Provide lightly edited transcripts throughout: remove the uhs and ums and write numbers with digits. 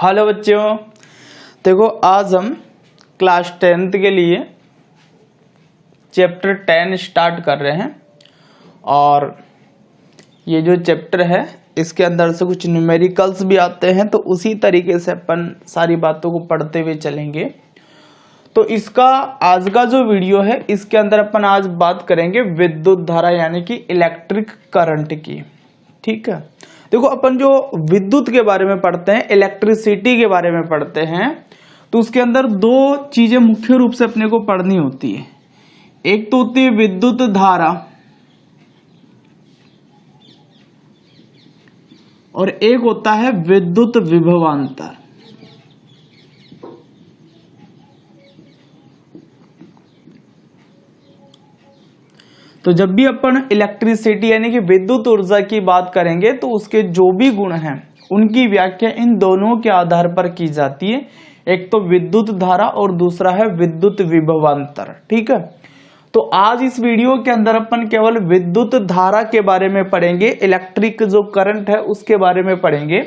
Hello बच्चों, देखो आज हम क्लास 10th के लिए चैप्टर 10 स्टार्ट कर रहे हैं। और ये जो चैप्टर है इसके अंदर से कुछ न्यूमेरिकल्स भी आते हैं, तो उसी तरीके से अपन सारी बातों को पढ़ते हुए चलेंगे। तो इसका आज का जो वीडियो है इसके अंदर अपन आज बात करेंगे विद्युत धारा यानी कि इलेक्ट्रिक करंट की। ठीक है, देखो अपन जो विद्युत के बारे में पढ़ते हैं, इलेक्ट्रिसिटी के बारे में पढ़ते हैं, तो उसके अंदर दो चीजें मुख्य रूप से अपने को पढ़नी होती है। एक तो होती है विद्युत धारा और एक होता है विद्युत विभवांतर। तो जब भी अपन इलेक्ट्रिसिटी यानी कि विद्युत ऊर्जा की बात करेंगे तो उसके जो भी गुण हैं उनकी व्याख्या इन दोनों के आधार पर की जाती है। एक तो विद्युत धारा और दूसरा है विद्युत विभवांतर। ठीक है, तो आज इस वीडियो के अंदर अपन केवल विद्युत धारा के बारे में पढ़ेंगे, इलेक्ट्रिक जो करंट है उसके बारे में पढ़ेंगे।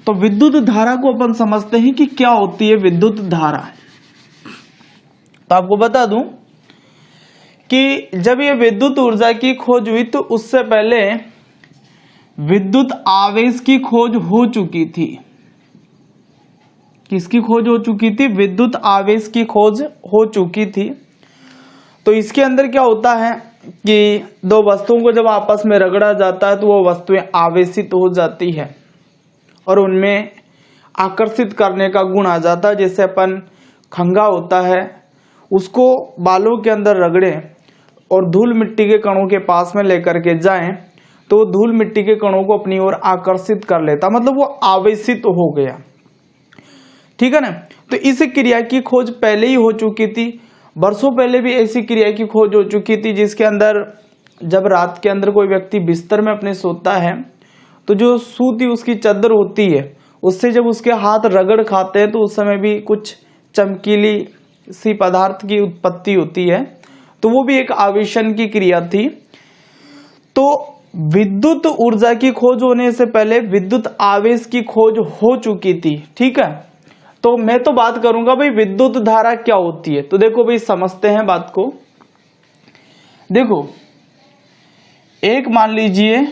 तो विद्युत धारा को अपन समझते हैं कि क्या होती है विद्युत धारा। तो आपको बता दूं कि जब ये विद्युत ऊर्जा की खोज हुई तो उससे पहले विद्युत आवेश की खोज हो चुकी थी। किसकी खोज हो चुकी थी? विद्युत आवेश की खोज हो चुकी थी। तो इसके अंदर क्या होता है कि दो वस्तुओं को जब आपस में रगड़ा जाता है तो वो वस्तुएं आवेशित हो जाती है और उनमें आकर्षित करने का गुण आ जाता है। जैसे अपन खंगा होता है उसको बालों के अंदर रगड़े और धूल मिट्टी के कणों के पास में लेकर के जाएं तो धूल मिट्टी के कणों को अपनी ओर आकर्षित कर लेता, मतलब वो आवेशित हो गया। ठीक है ना, तो इस क्रिया की खोज पहले ही हो चुकी थी। वर्षों पहले भी ऐसी क्रिया की खोज हो चुकी थी जिसके अंदर जब रात के अंदर कोई व्यक्ति बिस्तर में अपने सोता है तो जो सूती उसकी चादर होती है उससे जब उसके हाथ रगड़ खाते हैं तो उस समय भी कुछ चमकीली सी पदार्थ की उत्पत्ति होती है, तो वो भी एक आवेशन की क्रिया थी। तो विद्युत ऊर्जा की खोज होने से पहले विद्युत आवेश की खोज हो चुकी थी। ठीक है, तो मैं तो बात करूंगा भाई विद्युत धारा क्या होती है। तो देखो भाई समझते हैं बात को। देखो एक मान लीजिए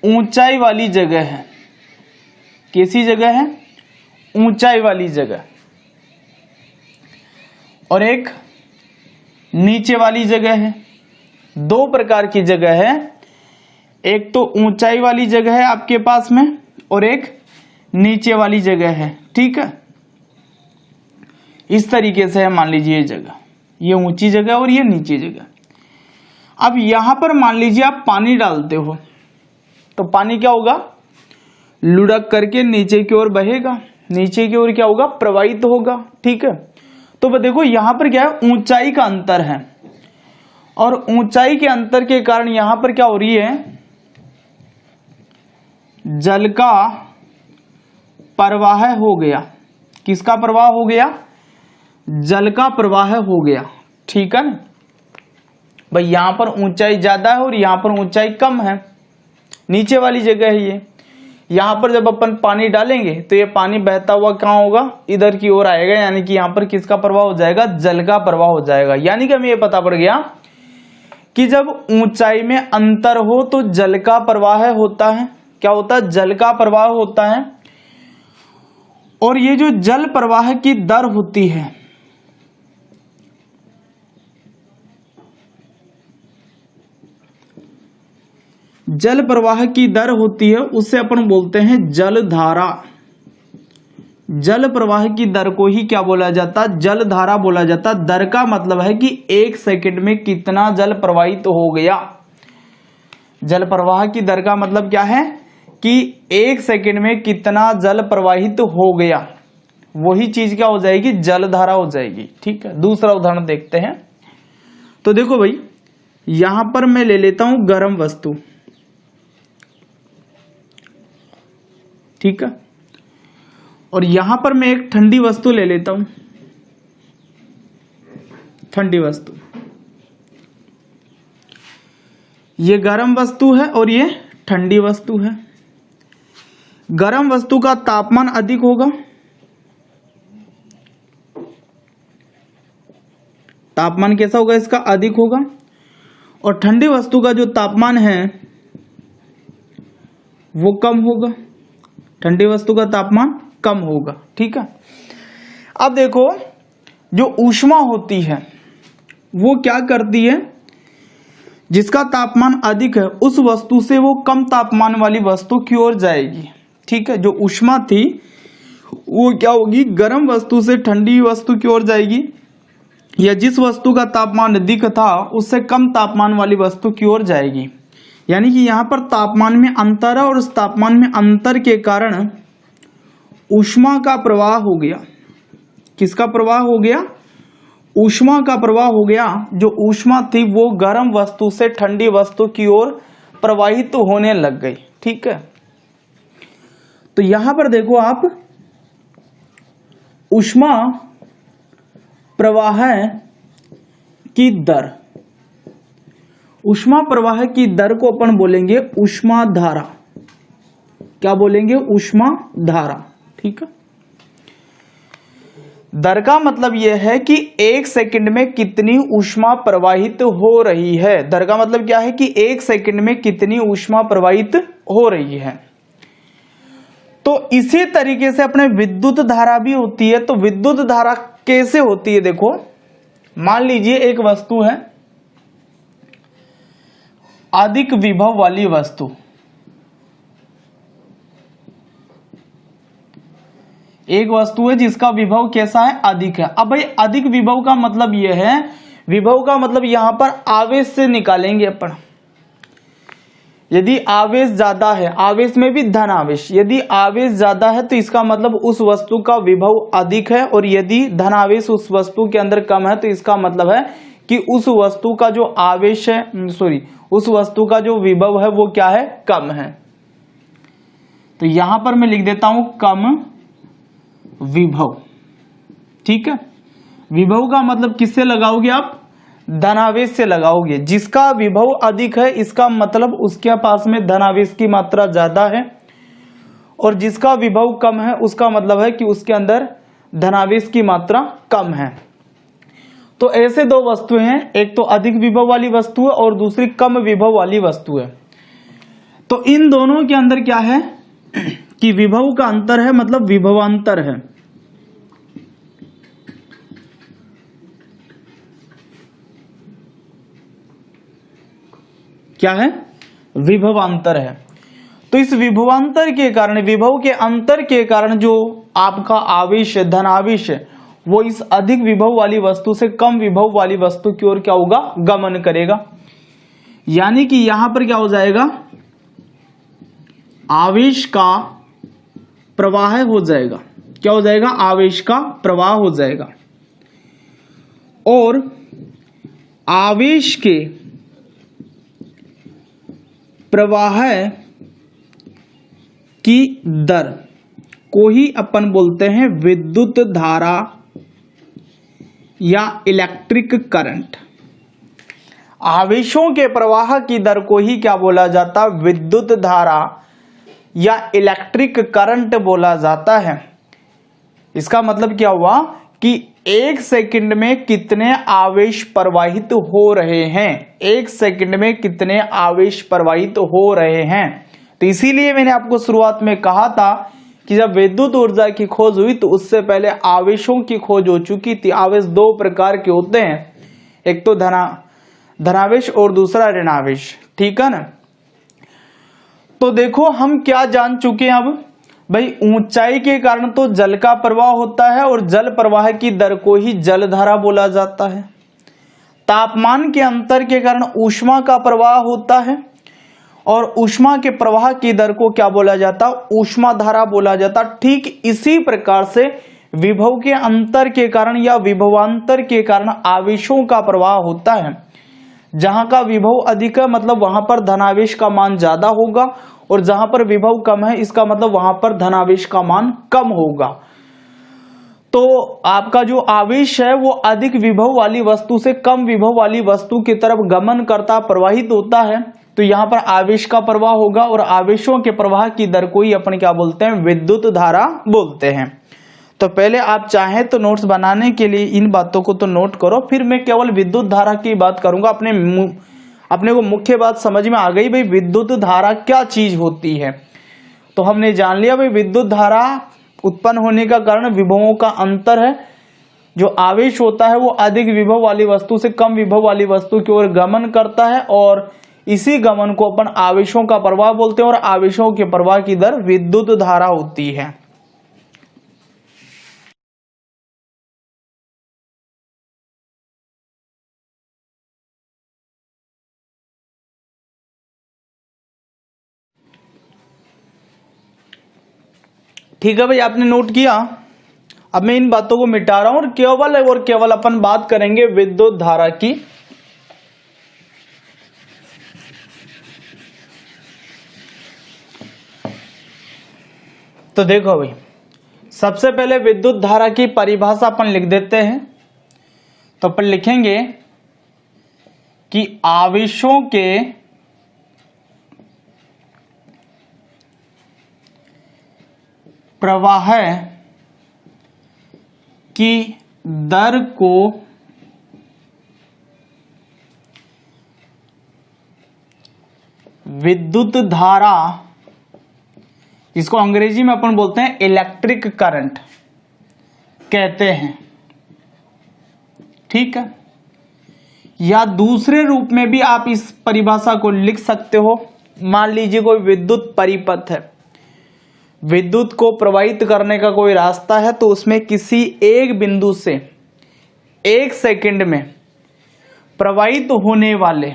ऊंचाई वाली जगह है। कैसी जगह है? ऊंचाई वाली जगह। और एक नीचे वाली जगह है। दो प्रकार की जगह है, एक तो ऊंचाई वाली जगह है आपके पास में और एक नीचे वाली जगह है। ठीक है, इस तरीके से है मान लीजिए ये जगह, ये ऊंची जगह और ये नीची जगह। अब यहां पर मान लीजिए आप पानी डालते हो तो पानी क्या होगा? लुढ़क करके नीचे की ओर बहेगा, नीचे की ओर क्या होगा? प्रवाहित होगा। ठीक है, तो देखो यहां पर क्या है? ऊंचाई का अंतर है और ऊंचाई के अंतर के कारण यहां पर क्या हो रही है? जल का प्रवाह हो गया। किसका प्रवाह हो गया? जल का प्रवाह हो गया। ठीक है ना भाई, यहां पर ऊंचाई ज्यादा है और यहां पर ऊंचाई कम है, नीचे वाली जगह है ये। यहां पर जब अपन पानी डालेंगे तो ये पानी बहता हुआ कहां होगा? इधर की ओर आएगा, यानी कि यहां पर किसका प्रवाह हो जाएगा? जल का प्रवाह हो जाएगा। यानी कि हमें ये पता पड़ गया कि जब ऊंचाई में अंतर हो तो जल का प्रवाह होता है। क्या होता है? जल का प्रवाह होता है। और ये जो जल प्रवाह की दर होती है, जल प्रवाह की दर होती है, उससे अपन बोलते हैं जल धारा। जल प्रवाह की दर को ही क्या बोला जाता? जल धारा बोला जाता। दर का मतलब है कि एक सेकंड में कितना जल प्रवाहित हो गया। जल प्रवाह की दर का मतलब क्या है कि एक सेकंड में कितना जल प्रवाहित हो गया, वही चीज क्या हो जाएगी? जल धारा हो जाएगी। ठीक है, दूसरा उदाहरण देखते हैं। तो देखो भाई यहां पर मैं ले लेता हूं गर्म वस्तु। ठीक है, और यहां पर मैं एक ठंडी वस्तु ले लेता हूं। ठंडी वस्तु, ये गर्म वस्तु है और ये ठंडी वस्तु है। गर्म वस्तु का तापमान अधिक होगा, तापमान कैसा होगा इसका, अधिक होगा, और ठंडी वस्तु का जो तापमान है वो कम होगा, ठंडी वस्तु का तापमान कम होगा। ठीक है, अब देखो जो ऊष्मा होती है वो क्या करती है, जिसका तापमान अधिक है उस वस्तु से वो कम तापमान वाली वस्तु की ओर जाएगी। ठीक है, जो ऊष्मा थी वो क्या होगी, गर्म वस्तु से ठंडी वस्तु की ओर जाएगी, या जिस वस्तु का तापमान अधिक था उससे कम तापमान वाली वस्तु की ओर जाएगी। यानी कि यहाँ पर तापमान में अंतर है और उस तापमान में अंतर के कारण ऊष्मा का प्रवाह हो गया। किसका प्रवाह हो गया, ऊष्मा का प्रवाह हो गया। जो ऊष्मा थी वो गर्म वस्तु से ठंडी वस्तु की ओर प्रवाहित होने लग गई। ठीक है, तो यहां पर देखो आप, ऊष्मा प्रवाह की दर, ऊष्मा प्रवाह की दर को अपन बोलेंगे ऊष्मा धारा। क्या बोलेंगे, ऊष्मा धारा। ठीक है, दर का मतलब यह है कि एक सेकंड में कितनी ऊष्मा प्रवाहित हो रही है। दर का मतलब क्या है कि एक सेकंड में कितनी ऊष्मा प्रवाहित हो रही है। तो इसी तरीके से अपने विद्युत धारा भी होती है। तो विद्युत धारा कैसे होती है, देखो मान लीजिए एक वस्तु है, अधिक विभव वाली वस्तु, एक वस्तु है जिसका विभव कैसा है, अधिक है। अब भाई अधिक विभव का मतलब यह है, विभव का मतलब यहां पर आवेश से निकालेंगे अपन। यदि आवेश ज्यादा है, आवेश में भी धन आवेश, यदि आवेश ज्यादा है तो इसका मतलब उस वस्तु का विभव अधिक है, और यदि धन आवेश उस वस्तु के अंदर कम है तो इसका मतलब है कि उस वस्तु का जो आवेश है, उस वस्तु का जो विभव है वो क्या है, कम है। तो यहां पर मैं लिख देता हूं कम विभव। ठीक है, विभव का मतलब किससे लगाओगे आप, धनावेश से लगाओगे। जिसका विभव अधिक है इसका मतलब उसके पास में धनावेश की मात्रा ज्यादा है, और जिसका विभव कम है उसका मतलब है कि उसके अंदर धनावेश की मात्रा कम है। तो ऐसे दो वस्तुएं हैं, एक तो अधिक विभव वाली वस्तु है और दूसरी कम विभव वाली वस्तु है। तो इन दोनों के अंदर क्या है कि विभव का अंतर है, मतलब विभवांतर है। क्या है, विभवांतर है। तो इस विभवांतर के कारण, विभव के अंतर के कारण जो आपका आवेश है, धनावेश है, वो इस अधिक विभव वाली वस्तु से कम विभव वाली वस्तु की ओर क्या होगा, गमन करेगा। यानी कि यहां पर क्या हो जाएगा, आवेश का प्रवाह हो जाएगा। क्या हो जाएगा, आवेश का प्रवाह हो जाएगा। और आवेश के प्रवाह की दर को ही अपन बोलते हैं विद्युत धारा या इलेक्ट्रिक करंट। आवेशों के प्रवाह की दर को ही क्या बोला जाता, विद्युत धारा या इलेक्ट्रिक करंट बोला जाता है। इसका मतलब क्या हुआ कि एक सेकंड में कितने आवेश प्रवाहित हो रहे हैं, एक सेकंड में कितने आवेश प्रवाहित हो रहे हैं। तो इसीलिए मैंने आपको शुरुआत में कहा था कि जब विद्युत ऊर्जा की खोज हुई तो उससे पहले आवेशों की खोज हो चुकी थी। आवेश दो प्रकार के होते हैं, एक तो धनावेश और दूसरा ऋणावेश। ठीक है ना। तो देखो हम क्या जान चुके हैं अब, भाई ऊंचाई के कारण तो जल का प्रवाह होता है और जल प्रवाह की दर को ही जलधारा बोला जाता है। तापमान के अंतर के कारण ऊष्मा का प्रवाह होता है और ऊष्मा के प्रवाह की दर को क्या बोला जाता, ऊष्मा धारा बोला जाता। ठीक इसी प्रकार से विभव के अंतर के कारण या विभवांतर के कारण आवेशों का प्रवाह होता है। जहां का विभव अधिक है मतलब वहां पर धनावेश का मान ज्यादा होगा, और जहां पर विभव कम है इसका मतलब वहां पर धनावेश का मान कम होगा। तो आपका जो आवेश है वो अधिक विभव वाली वस्तु से कम विभव वाली वस्तु की तरफ गमन करता प्रवाहित होता है। तो यहाँ पर आवेश का प्रवाह होगा और आवेशों के प्रवाह की दर को ही अपन क्या बोलते हैं, विद्युत धारा बोलते हैं। तो पहले आप चाहें तो नोट्स बनाने के लिए इन बातों को तो नोट करो, फिर मैं केवल विद्युत धारा की बात करूंगा। अपने को मुख्य बात समझ में आ गई भाई विद्युत धारा क्या चीज होती है। तो हमने जान लिया भाई विद्युत धारा उत्पन्न होने का कारण विभवों का अंतर है। जो आवेश होता है वो अधिक विभव वाली वस्तु से कम विभव वाली वस्तु की ओर गमन करता है और इसी गमन को अपन आवेशों का प्रवाह बोलते हैं और आवेशों के प्रवाह की दर विद्युत धारा होती है। ठीक है भाई, आपने नोट किया। अब मैं इन बातों को मिटा रहा हूं और केवल अपन बात करेंगे विद्युत धारा की। तो देखो भाई, सबसे पहले विद्युत धारा की परिभाषा अपन लिख देते हैं। तो अपन लिखेंगे कि आवेशों के प्रवाह की दर को विद्युत धारा, इसको अंग्रेजी में अपन बोलते हैं इलेक्ट्रिक करंट कहते हैं। ठीक है, या दूसरे रूप में भी आप इस परिभाषा को लिख सकते हो। मान लीजिए कोई विद्युत परिपथ है, विद्युत को प्रवाहित करने का कोई रास्ता है, तो उसमें किसी एक बिंदु से 1 सेकंड में प्रवाहित होने वाले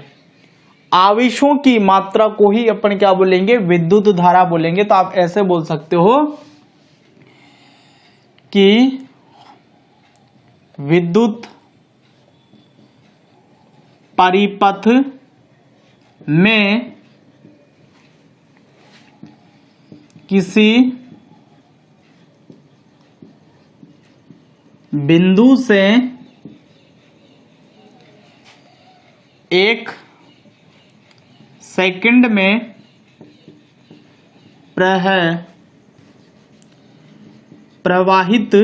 आवेशों की मात्रा को ही अपन क्या बोलेंगे, विद्युत धारा बोलेंगे। तो आप ऐसे बोल सकते हो कि विद्युत परिपथ में किसी बिंदु से 1 सेकंड में प्रवाहित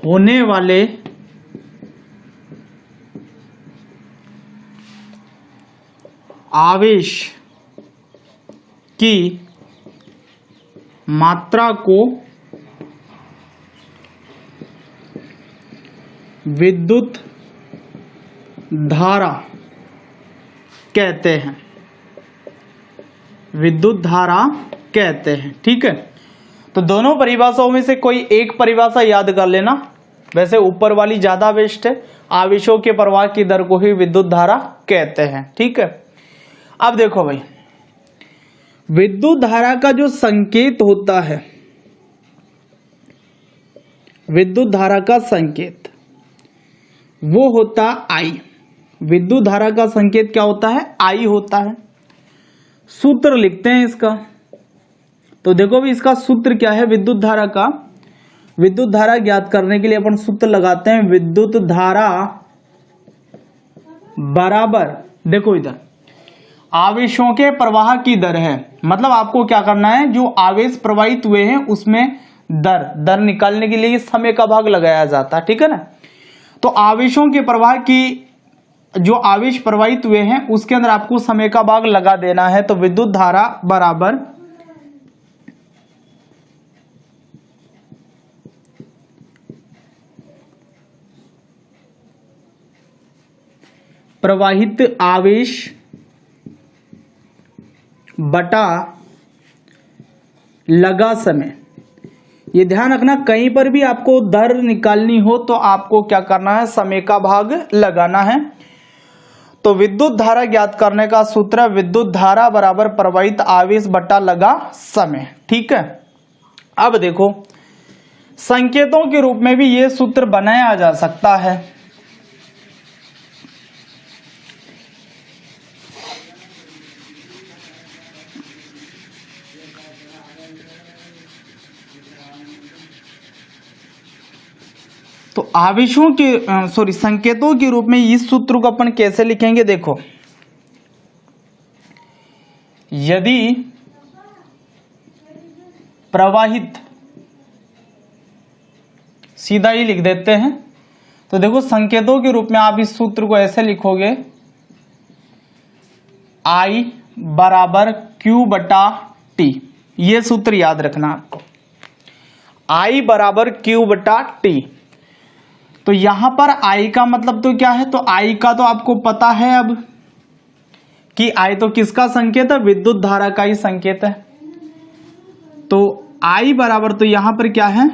होने वाले आवेश की मात्रा को विद्युत धारा कहते हैं, विद्युत धारा कहते हैं। ठीक है, तो दोनों परिभाषाओं में से कोई एक परिभाषा याद कर लेना। वैसे ऊपर वाली ज्यादा बेस्ट है, आवेशों के प्रवाह की दर को ही विद्युत धारा कहते हैं। ठीक है, अब देखो भाई, विद्युत धारा का जो संकेत होता है, विद्युत धारा का संकेत वो होता I। विद्युत धारा का संकेत क्या होता है, I होता है। सूत्र लिखते हैं इसका। तो देखो भी इसका सूत्र क्या है विद्युत धारा का। विद्युत धारा ज्ञात करने के लिए अपन सूत्र लगाते हैं, विद्युत धारा बराबर, देखो इधर आवेशों के प्रवाह की दर है। मतलब आपको क्या करना है, जो आवेश प्रवाहित हुए हैं उसमें दर निकालने के लिए समय का भाग लगाया जाता है। ठीक है ना, तो आवेशों के प्रवाह की, जो आवेश प्रवाहित हुए हैं उसके अंदर आपको समय का भाग लगा देना है। तो विद्युत धारा बराबर प्रवाहित आवेश बटा लगा समय। ये ध्यान रखना, कहीं पर भी आपको दर निकालनी हो तो आपको क्या करना है, समय का भाग लगाना है। तो विद्युत धारा ज्ञात करने का सूत्र, विद्युत धारा बराबर प्रवाहित आवेश बटा लगा समय। ठीक है, अब देखो संकेतों के रूप में भी ये सूत्र बनाया जा सकता है। तो आवेशों के संकेतों के रूप में इस सूत्र को अपन कैसे लिखेंगे, देखो यदि प्रवाहित, सीधा ही लिख देते हैं, तो देखो संकेतों के रूप में आप इस सूत्र को ऐसे लिखोगे, I बराबर Q बटा T। ये सूत्र याद रखना आपको, I बराबर Q बटा T। तो यहां पर I का मतलब तो क्या है, तो I का तो आपको पता है अब कि I तो किसका संकेत है, विद्युत धारा का ही संकेत है। तो I बराबर, तो यहां पर क्या है,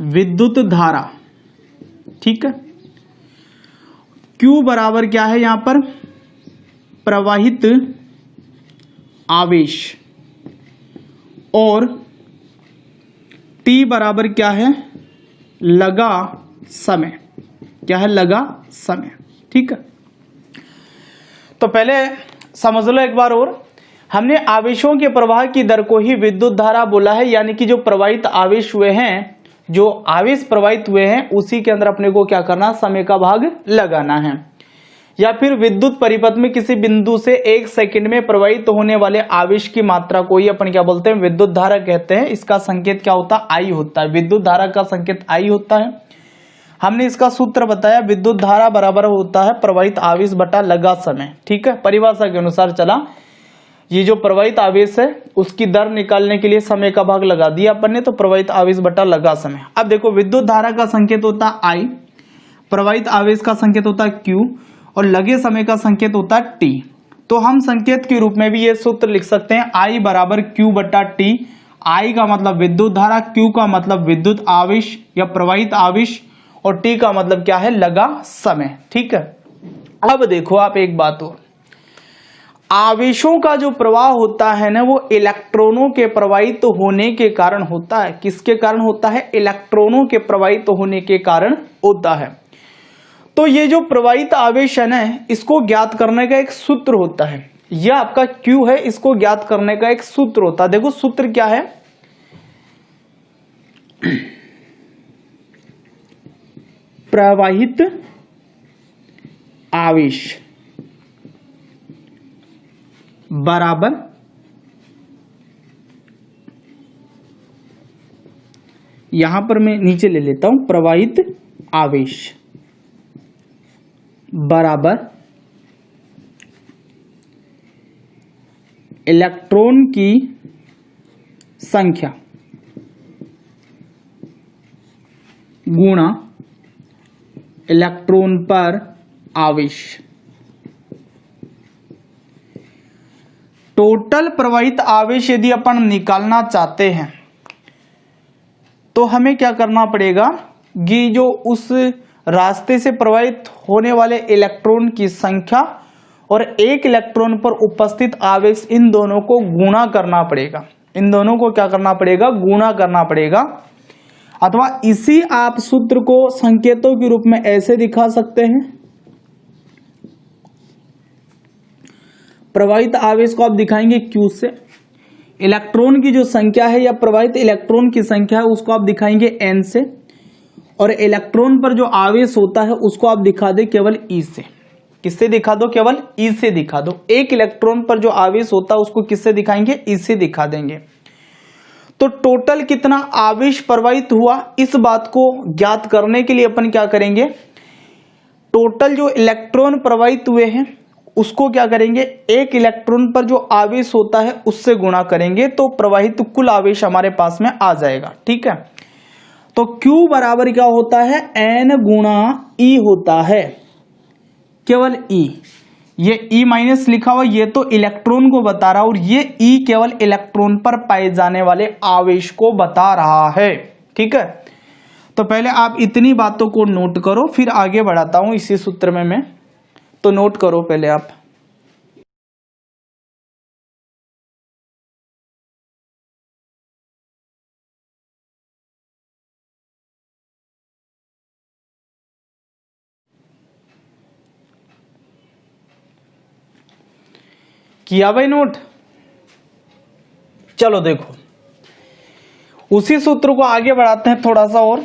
विद्युत धारा, ठीक है। Q बराबर क्या है यहां पर, प्रवाहित आवेश, और T बराबर क्या है, लगा समय, क्या है, लगा समय, ठीक है। तो पहले समझ लो एक बार और, हमने आवेशों के प्रवाह की दर को ही विद्युत धारा बोला है, यानी कि जो प्रवाहित आवेश हुए हैं, जो आवेश प्रवाहित हुए हैं उसी के अंदर अपने को क्या करना, समय का भाग लगाना है। या फिर विद्युत परिपथ में किसी बिंदु से 1 सेकंड में प्रवाहित होने वाले आवेश की मात्रा को ही अपन क्या बोलते हैं, विद्युत धारा कहते हैं। इसका संकेत क्या होता है, आई होता है, विद्युत धारा का संकेत आई होता है। हमने इसका सूत्र बताया, विद्युत धारा बराबर होता है प्रवाहित आवेश बटा लगा समय, ठीक है। परिभाषा के अनुसार चला, ये जो प्रवाहित आवेश है उसकी दर निकालने के लिए समय का भाग लगा दिया अपन ने, तो प्रवाहित आवेश बटा लगा समय। अब देखो विद्युत धारा का संकेत होता है आई, प्रवाहित आवेश का संकेत होता है क्यू, और लगे समय का संकेत होता है टी। तो हम संकेत के रूप में भी ये सूत्र लिख सकते हैं, आई बराबर क्यू बटा टी। आई का मतलब विद्युत धारा, क्यू का मतलब विद्युत आवेश या प्रवाहित आवेश, और टी का मतलब क्या है, लगा समय, ठीक है। अब देखो आप एक बात हो, आवेशों का जो प्रवाह होता है ना, वो इलेक्ट्रॉनों के प्रवाहित होने के कारण होता है। किसके कारण होता है, इलेक्ट्रॉनों के प्रवाहित होने के कारण होता है। तो ये जो प्रवाहित आवेश है ना, इसको ज्ञात करने का एक सूत्र होता है, यह आपका Q है, इसको ज्ञात करने का एक सूत्र होता है। देखो सूत्र क्या है, प्रवाहित आवेश बराबर यहां पर मैं नीचे ले लेता हूं, प्रवाहित आवेश बराबर इलेक्ट्रॉन की संख्या गुणा इलेक्ट्रॉन पर आवेश। टोटल प्रवाहित आवेश यदि अपन निकालना चाहते हैं तो हमें क्या करना पड़ेगा, कि जो उस रास्ते से प्रवाहित होने वाले इलेक्ट्रॉन की संख्या और एक इलेक्ट्रॉन पर उपस्थित आवेश, इन दोनों को गुणा करना पड़ेगा। इन दोनों को क्या करना पड़ेगा, गुणा करना पड़ेगा। अथवा इसी आप सूत्र को संकेतों के रूप में ऐसे दिखा सकते हैं, प्रवाहित आवेश को आप दिखाएंगे Q से, इलेक्ट्रॉन की जो संख्या है या प्रवाहित इलेक्ट्रॉन की संख्या है उसको आप दिखाएंगे N से, और इलेक्ट्रॉन पर जो आवेश होता है उसको आप दिखा दे केवल E से। किससे दिखा दो, केवल E से दिखा दो। एक इलेक्ट्रॉन पर जो आवेश होता है उसको किससे दिखाएंगे, E से दिखा देंगे। तो टोटल कितना आवेश प्रवाहित हुआ, इस बात को ज्ञात करने के लिए अपन क्या करेंगे, टोटल जो इलेक्ट्रॉन प्रवाहित हुए हैं उसको क्या करेंगे, एक इलेक्ट्रॉन पर जो आवेश होता है उससे गुणा करेंगे, तो प्रवाहित कुल आवेश हमारे पास में आ जाएगा, ठीक है। तो Q बराबर क्या होता है, N गुणा E होता है, केवल E। ये E माइनस लिखा हुआ, ये तो इलेक्ट्रॉन को बता रहा, और ये E केवल इलेक्ट्रॉन पर पाए जाने वाले आवेश को बता रहा है, ठीक है। तो पहले आप इतनी बातों को नोट करो, फिर आगे बढ़ाता हूं इसी सूत्र में मैं। तो नोट करो पहले आप, किया भाई नोट। चलो देखो, उसी सूत्र को आगे बढ़ाते हैं थोड़ा सा और।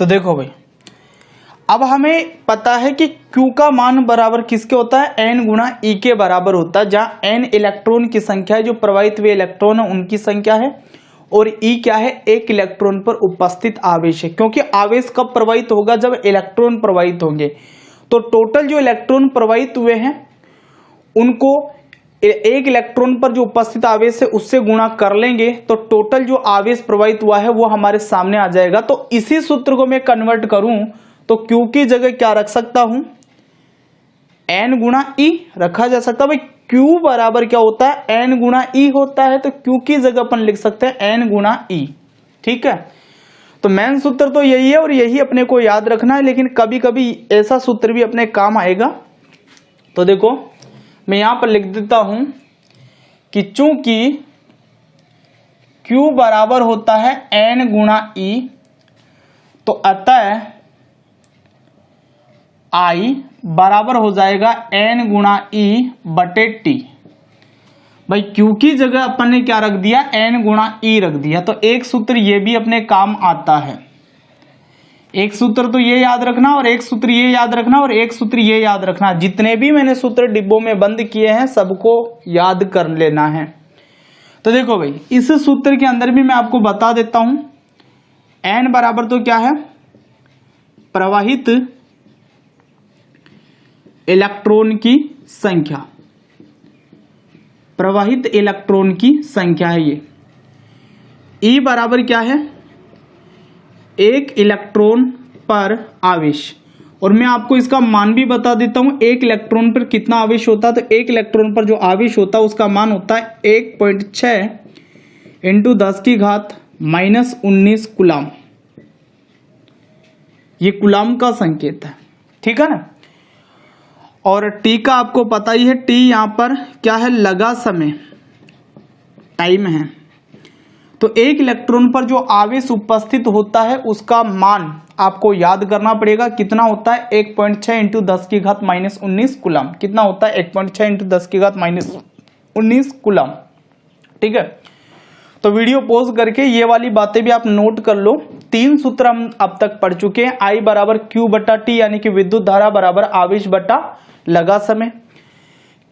तो देखो भाई, अब हमें पता है कि Q का मान बराबर किसके होता है, N गुणा E के बराबर होता है, जहां N इलेक्ट्रॉन की संख्या है, जो प्रवाहित हुए इलेक्ट्रॉन है उनकी संख्या है, और E क्या है, एक इलेक्ट्रॉन पर उपस्थित आवेश है। क्योंकि आवेश कब प्रवाहित होगा, जब इलेक्ट्रॉन प्रवाहित होंगे। तो टोटल जो इलेक्ट्रॉन प्रवाहित हुए हैं उनको एक इलेक्ट्रॉन पर जो उपस्थित आवेश है उससे गुणा कर लेंगे, तो टोटल जो आवेश प्रवाहित हुआ है वो हमारे सामने आ जाएगा। तो इसी सूत्र को मैं कन्वर्ट करूं तो Q की जगह क्या रख सकता हूं, N गुणा E रखा जा सकता है। भाई Q बराबर क्या होता है, N गुणा E होता है, तो Q की जगह अपन लिख सकते हैं N गुणा E। ठीक है, तो मेन सूत्र तो यही है और यही अपने को याद रखना है, लेकिन कभी कभी ऐसा सूत्र भी अपने काम आएगा। तो देखो मैं यहां पर लिख देता हूं कि चूंकि Q बराबर होता है N गुणा E, तो अतः I बराबर हो जाएगा N गुणा E बटे T। भाई Q की जगह अपन ने क्या रख दिया, N गुणा E रख दिया। तो एक सूत्र ये भी अपने काम आता है, एक सूत्र तो ये याद रखना और एक सूत्र ये याद रखना और एक सूत्र ये याद रखना। जितने भी मैंने सूत्र डिब्बों में बंद किए हैं सबको याद कर लेना है। तो देखो भाई, इस सूत्र के अंदर भी मैं आपको बता देता हूं, N बराबर तो क्या है, प्रवाहित इलेक्ट्रॉन की संख्या, प्रवाहित इलेक्ट्रॉन की संख्या है ये। E बराबर क्या है, एक इलेक्ट्रॉन पर आवेश, और मैं आपको इसका मान भी बता देता हूं, एक इलेक्ट्रॉन पर कितना आवेश होता है। तो एक इलेक्ट्रॉन पर जो आवेश होता है उसका मान होता है 1.6 × 10⁻⁻19 कूलाम। ये कूलाम का संकेत है, ठीक है ना। और T का आपको पता ही है, T यहां पर क्या है, लगा समय, टाइम है। तो एक इलेक्ट्रॉन पर जो आवेश उपस्थित होता है उसका मान आपको याद करना पड़ेगा, कितना होता है, 1.6 × 10⁻⁻19 कूलाम। कितना होता है, 1.6 × 10⁻⁻19 कूलाम। ठीक है, तो वीडियो पॉज करके ये वाली बातें भी आप नोट कर लो। 3 सूत्र हम अब तक पढ़ चुके हैं। I बराबर Q बटा T, यानी कि विद्युत धारा बराबर आवेश बटा लगा समय।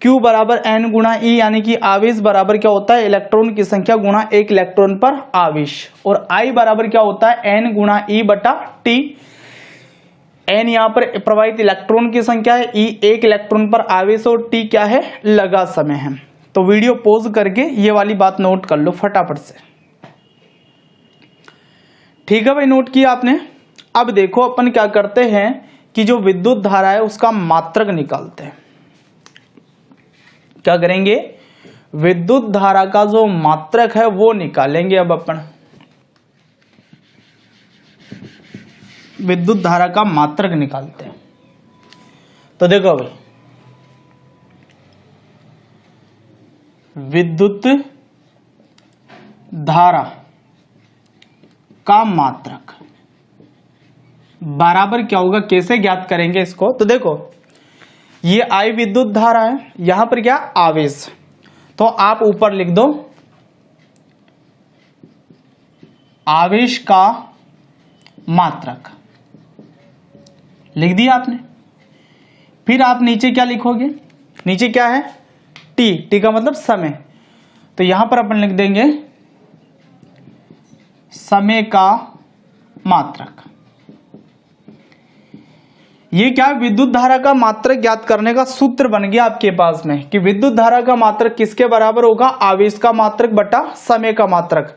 Q बराबर N गुणा E, यानी कि आवेश बराबर क्या होता है, इलेक्ट्रॉन की संख्या गुणा एक इलेक्ट्रॉन पर आवेश। और I बराबर क्या होता है, N गुणा E बटा T। N यहाँ पर प्रवाहित इलेक्ट्रॉन की संख्या है, E एक इलेक्ट्रॉन पर आवेश, और T क्या है, लगा समय है। तो वीडियो पॉज करके ये वाली बात नोट कर लो फटाफट से। ठीक है भाई, नोट किया आपने। अब देखो अपन क्या करते हैं कि जो विद्युत धारा है उसका मात्रक निकालते हैं। क्या करेंगे, विद्युत धारा का जो मात्रक है वो निकालेंगे। अब अपन विद्युत धारा का मात्रक निकालते हैं। तो देखो भाई, विद्युत धारा का मात्रक बराबर क्या होगा, कैसे ज्ञात करेंगे इसको। तो देखो, ये I विद्युत धारा है, यहां पर क्या, आवेश। तो आप ऊपर लिख दो आवेश का मात्रक, लिख दिया आपने। फिर आप नीचे क्या लिखोगे, नीचे क्या है, T का मतलब समय। तो यहां पर अपन लिख देंगे समय का मात्रक। ये क्या, विद्युत धारा का मात्रक ज्ञात करने का सूत्र बन गया आपके पास में, कि विद्युत धारा का मात्रक किसके बराबर होगा, आवेश का मात्रक बटा समय का मात्रक।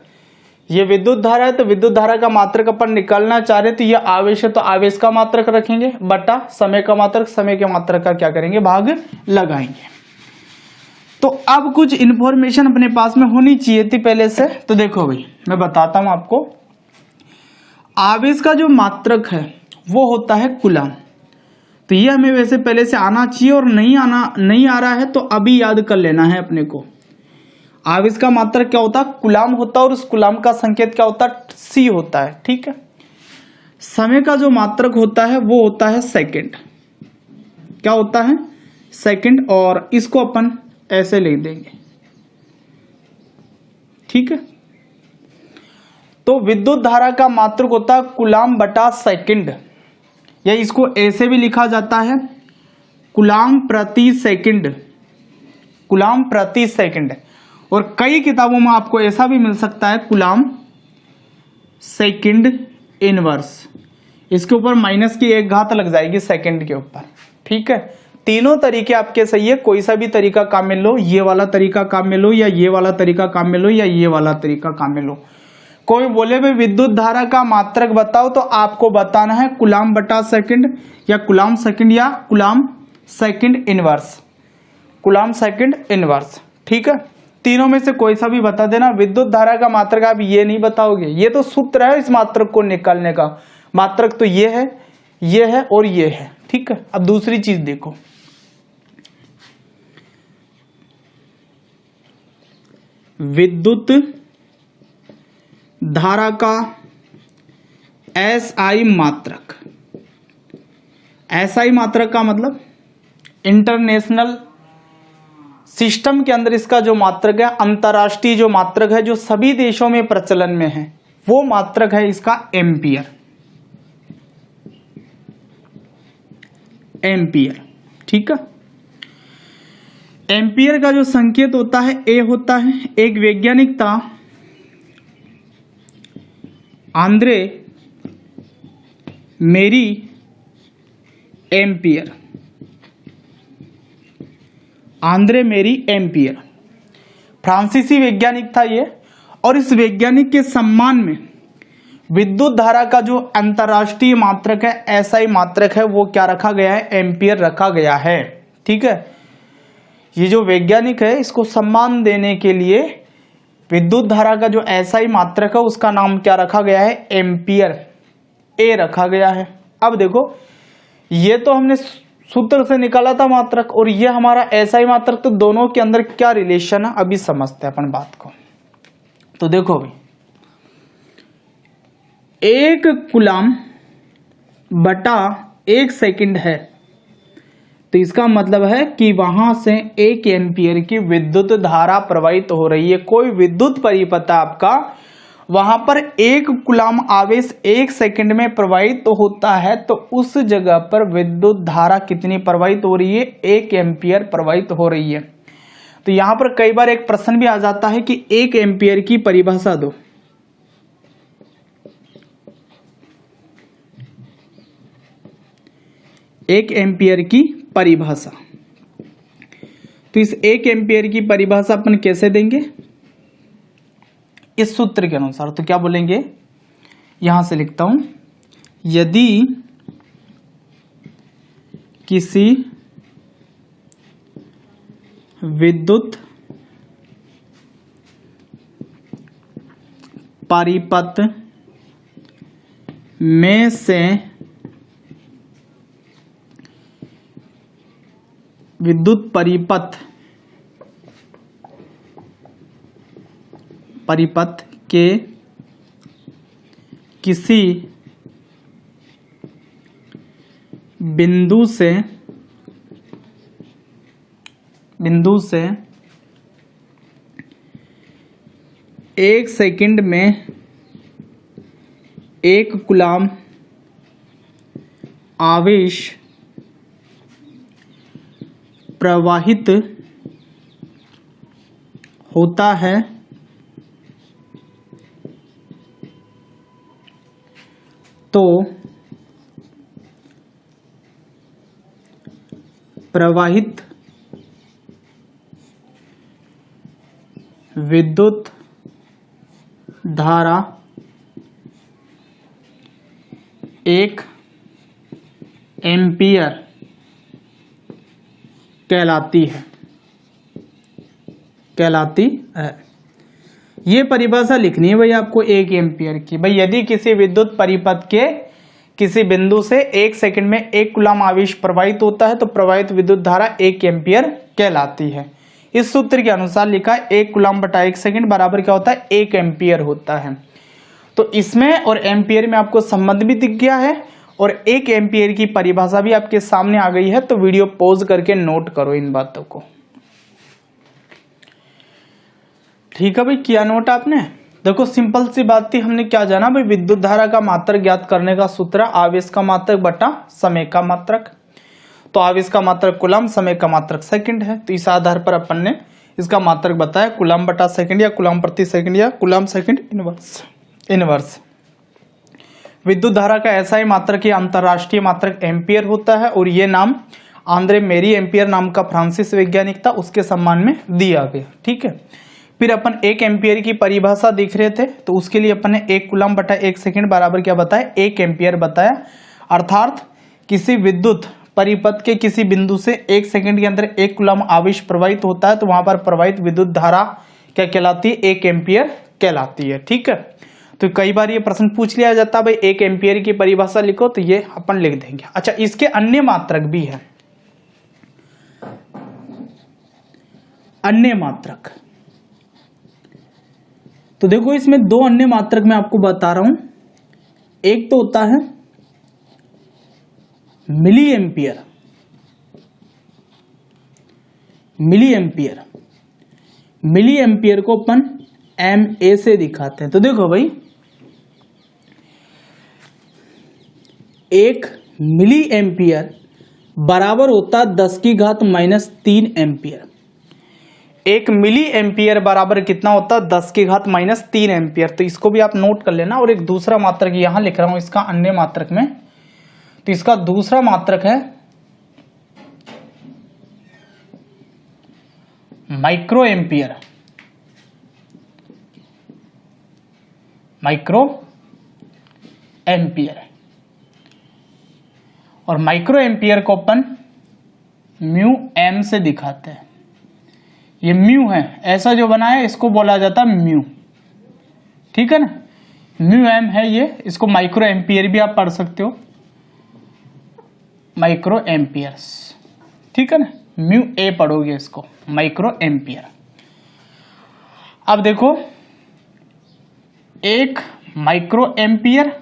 ये विद्युत धारा है तो विद्युत धारा का मात्रक अपन निकालना चाह रहे, तो ये आवेश है तो आवेश का मात्रक रखेंगे बटा समय का मात्रक, समय के मात्रक का क्या करेंगे, भाग लगाएंगे। तो अब कुछ इंफॉर्मेशन अपने पास में होनी चाहिए थी पहले से। तो देखो भाई, मैं बताता हूं आपको। आवेश का जो मात्रक है वो होता है कूलाम। तो ये हमें वैसे पहले से आना चाहिए, और नहीं आ रहा है तो अभी याद कर लेना है अपने को। आवेश का मात्रक क्या होता है, कूलाम होता है, और उस कूलाम का संकेत क्या होता है, C होता है। ठीक है, समय का जो मात्रक होता है वो होता है सेकंड। क्या होता है, सेकंड, और इसको अपन ऐसे लिख देंगे। ठीक है, तो विद्युत धारा का मात्रक होता है कूलाम बटा सेकंड, या इसको ऐसे भी लिखा जाता है कूलाम प्रति सेकंड, कूलाम प्रति सेकंड। और कई किताबों में आपको ऐसा भी मिल सकता है कूलाम सेकंड इनवर्स, इसके ऊपर माइनस की 1 घात लग जाएगी सेकंड के ऊपर। ठीक है, तीनों तरीके आपके सही है, कोई सा भी तरीका काम में लो, ये वाला तरीका काम में लो, या ये वाला तरीका काम में लो, या ये वाला तरीका काम में लो। कोई बोले भाई विद्युत धारा का मात्रक बताओ, तो आपको बताना है कूलाम बटा सेकंड, या कूलाम सेकंड, या coulomb second inverse, coulomb second inverse. ठीक है, तीनों में से कोई सा भी बता देना। विद्युत धारा का मात्रक आप ये नहीं बताओगे, ये तो सूत्र है इस मात्रक को निकालने का, मात्रक तो ये है और ये है। ठीक है, अब दूसरी चीज देखो, विद्युत धारा का एसआई मात्रक, एसआई मात्रक का मतलब इंटरनेशनल सिस्टम के अंदर इसका जो मात्रक है, अंतरराष्ट्रीय जो मात्रक है, जो सभी देशों में प्रचलन में है, वो मात्रक है इसका एम्पियर, एम्पियर। ठीक है, एम्पियर का जो संकेत होता है ए होता है। एक वैज्ञानिक था आंद्रे मेरी एम्पियर, आंद्रे मेरी एम्पियर, फ्रांसीसी वैज्ञानिक था ये। और इस वैज्ञानिक के सम्मान में विद्युत धारा का जो अंतरराष्ट्रीय मात्रक है, एसआई मात्रक है, वो क्या रखा गया है, एम्पियर रखा गया है। ठीक है, ये जो वैज्ञानिक है, इसको सम्मान देने के लिए विद्युत धारा का जो एसआई मात्रक है उसका नाम क्या रखा गया है, एम्पियर, ए रखा गया है। अब देखो, ये तो हमने सूत्र से निकाला था मात्रक, और ये हमारा एसआई मात्रक, तो दोनों के अंदर क्या रिलेशन है अभी समझते हैं अपन बात को। तो देखो भाई, 1 कूलाम बटा 1 सेकंड है, तो इसका मतलब है कि वहां से 1 एम्पियर की विद्युत धारा प्रवाहित हो रही है। कोई विद्युत परिपथ आपका, वहां पर 1 कूलाम आवेश 1 सेकंड में प्रवाहित होता है, तो उस जगह पर विद्युत धारा कितनी प्रवाहित हो रही है, 1 एम्पियर प्रवाहित हो रही है। तो यहां पर कई बार एक प्रश्न भी आ जाता है कि 1 एम्पियर की परिभाषा दो। एक एम्पियर की परिभाषा, तो इस 1 एम्पियर की परिभाषा अपन कैसे देंगे, इस सूत्र के अनुसार। तो क्या बोलेंगे, यहां से लिखता हूं, यदि किसी विद्युत परिपथ में से विद्युत परिपथ के किसी बिंदु से 1 सेकंड में 1 कूलाम आवेश प्रवाहित होता है, तो प्रवाहित विद्युत धारा 1 एम्पियर कहलाती है। ये परिभाषा लिखनी है भाई आपको 1 एम्पियर की। भाई यदि किसी विद्युत परिपथ के किसी बिंदु से 1 सेकंड में 1 कूलाम आवेश प्रवाहित होता है, तो प्रवाहित विद्युत धारा 1 एम्पियर कहलाती है। इस सूत्र के अनुसार लिखा है 1 कूलाम बटा 1 सेकंड बराबर क्या होता है, 1 एम्पियर होता है। तो इसमें और एम्पियर में आपको संबंध भी दिख गया है, और 1 एम्पियर की परिभाषा भी आपके सामने आ गई है। तो वीडियो पॉज करके नोट करो इन बातों को। ठीक है भाई, किया नोट आपने। देखो सिंपल सी बात थी, हमने क्या जाना भाई, विद्युत धारा का मात्रक ज्ञात करने का सूत्र आवेश का मात्रक बटा समय का मात्रक। तो आवेश का मात्रक कूलम, समय का मात्रक सेकंड है। तो इस आधार पर अपन ने इसका मात्रक बताया कूलम बटा सेकंड या कूलम प्रति सेकंड या कूलम सेकंड इनवर्स। विद्युत धारा का ऐसा ही मात्रक या अंतरराष्ट्रीय मात्रक एम्पियर होता है और ये नाम आंद्रे मेरी एम्पियर नाम का फ्रांसीस वैज्ञानिक था, उसके सम्मान में दिया गया। ठीक है, फिर अपन 1 एम्पियर की परिभाषा देख रहे थे, तो उसके लिए अपन ने 1 कूलम बटा 1 सेकंड बराबर क्या बताया, 1 एम्पियर बताया। अर्थात किसी विद्युत परिपथ के किसी बिंदु से 1 सेकंड के अंदर 1 कूलम आवेश प्रवाहित होता है, तो वहां पर प्रवाहित विद्युत धारा क्या कहलाती है, 1 एम्पियर कहलाती है। ठीक है, तो कई बार ये प्रश्न पूछ लिया जाता है भाई 1 एम्पियर की परिभाषा लिखो, तो ये अपन लिख देंगे। अच्छा, इसके अन्य मात्रक भी है, अन्य मात्रक। तो देखो इसमें 2 अन्य मात्रक मैं आपको बता रहा हूं। एक तो होता है milliampere, milliampere, milliampere को अपन MA से दिखाते हैं। तो देखो भाई 1 मिली एम्पियर बराबर होता है 10⁻³ एम्पियर। 1 मिली एम्पियर बराबर कितना होता है, 10⁻³ एम्पियर। तो इसको भी आप नोट कर लेना। और एक दूसरा मात्रक यहां लिख रहा हूं इसका अन्य मात्रक में, तो इसका दूसरा मात्रक है माइक्रो एम्पियर, माइक्रो एम्पियर। और माइक्रो एम्पियर को अपन μm से दिखाते हैं। ये म्यू है, ऐसा जो बना है इसको बोला जाता है म्यू। ठीक है ना, μm है ये, इसको माइक्रो एम्पियर भी आप पढ़ सकते हो, माइक्रो एम्पियर्स। ठीक है ना, μA पढ़ोगे इसको, माइक्रो एम्पियर। अब देखो 1 माइक्रो एम्पियर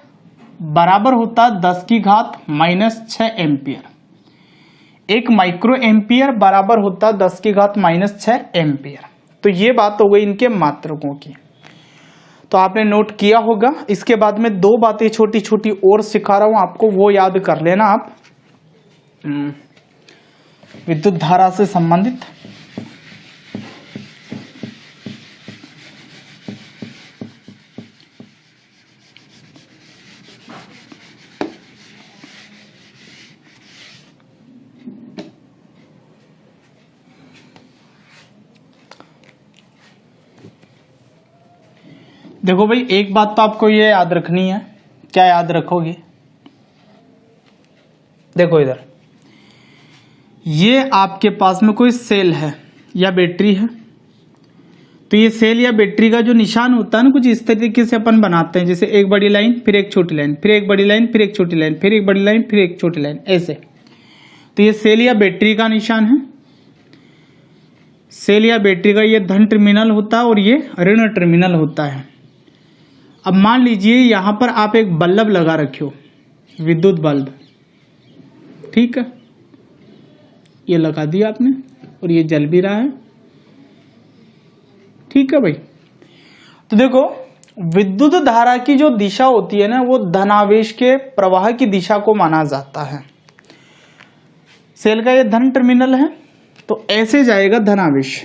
बराबर होता 10⁻⁻6 एम्पियर। 1 माइक्रो एम्पियर बराबर होता 10⁻⁻6 एम्पियर। तो ये बात हो गई इनके मात्रकों की, तो आपने नोट किया होगा। इसके बाद में 2 बातें छोटी छोटी और सिखा रहा हूं आपको, वो याद कर लेना आप, विद्युत धारा से संबंधित। देखो भाई एक बात तो आपको ये याद रखनी है, क्या याद रखोगे, देखो इधर ये आपके पास में कोई सेल है या बैटरी है, तो ये सेल या बैटरी का जो निशान होता है ना, कुछ इस तरीके से अपन बनाते हैं, जैसे एक बड़ी लाइन फिर एक छोटी लाइन, फिर एक बड़ी लाइन फिर एक छोटी लाइन, फिर एक बड़ी लाइन फिर एक छोटी लाइन, ऐसे। तो ये सेल या बैटरी का निशान है। सेल या बैटरी का ये धन टर्मिनल होता है और ये ऋण टर्मिनल होता है। अब मान लीजिए यहां पर आप एक बल्ब लगा रखे हो, विद्युत बल्ब, ठीक है, ये लगा दिया आपने और ये जल भी रहा है। ठीक है भाई, तो देखो विद्युत धारा की जो दिशा होती है ना, वो धनावेश के प्रवाह की दिशा को माना जाता है। सेल का ये धन टर्मिनल है, तो ऐसे जाएगा धनावेश,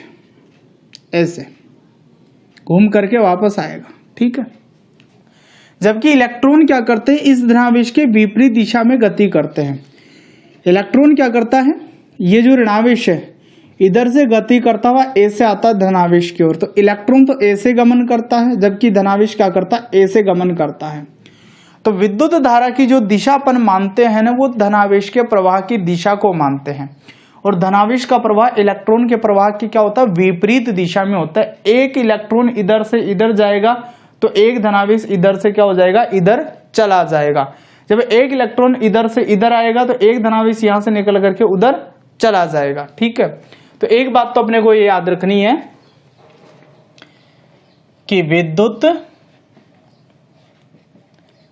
ऐसे घूम करके वापस आएगा। ठीक है, जबकि इलेक्ट्रॉन क्या करते हैं, इस धनावेश के विपरीत दिशा में गति करते हैं। इलेक्ट्रॉन क्या करता है, ये जो ऋणावेश है इधर से गति करता हुआ ए से आता है धनावेश की ओर, तो इलेक्ट्रॉन तो ए से गमन करता है, जबकि धनावेश क्या करता है, ए से गमन करता है। तो विद्युत धारा की जो दिशा अपन मानते हैं ना, वो धनावेश के प्रवाह की दिशा को मानते हैं। और धनावेश का प्रवाह इलेक्ट्रॉन के प्रवाह की क्या होता है, विपरीत दिशा में होता है। एक इलेक्ट्रॉन इधर से इधर जाएगा तो एक धनावेश इधर से क्या हो जाएगा, इधर चला जाएगा। जब एक इलेक्ट्रॉन इधर से इधर आएगा तो एक धनावेश यहां से निकल करके उधर चला जाएगा। ठीक है, तो एक बात तो अपने को ये याद रखनी है कि विद्युत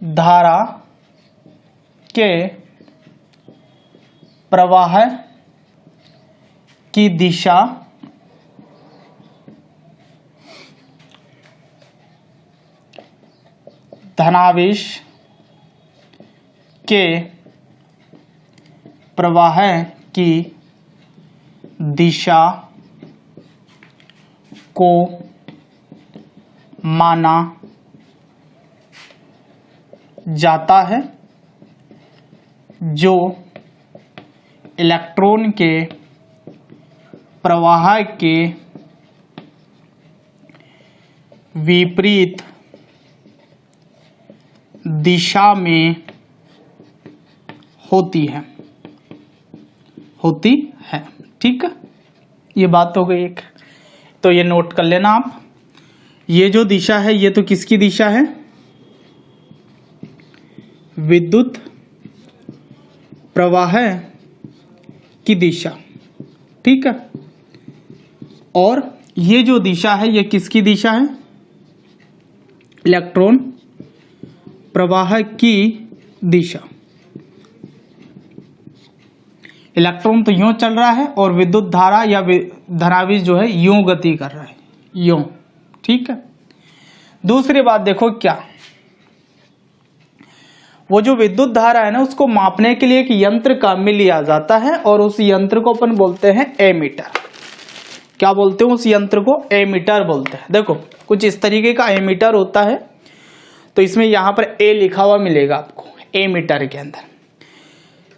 धारा के प्रवाह की दिशा धनावेश के प्रवाह की दिशा को माना जाता है जो इलेक्ट्रॉन के प्रवाह के विपरीत दिशा में होती है। ठीक है, ये बात हो गई एक। तो ये नोट कर लेना आप, ये जो दिशा है ये तो किसकी दिशा है? विद्युत प्रवाह की दिशा। ठीक है, और ये जो दिशा है ये किसकी दिशा है? इलेक्ट्रॉन प्रवाह की दिशा। इलेक्ट्रॉन तो यूं चल रहा है और विद्युत धारा या धनावेश जो है यूं गति कर रहा है, यूं। ठीक है, दूसरी बात देखो क्या, वो जो विद्युत धारा है ना उसको मापने के लिए एक यंत्र काम में लिया जाता है और उस यंत्र को अपन बोलते हैं एमीटर। क्या बोलते हैं उस यंत्र को? एमीटर बोलते हैं। देखो कुछ इस तरीके का एमीटर होता है, तो इसमें यहां पर ए लिखा हुआ मिलेगा आपको एमीटर के अंदर।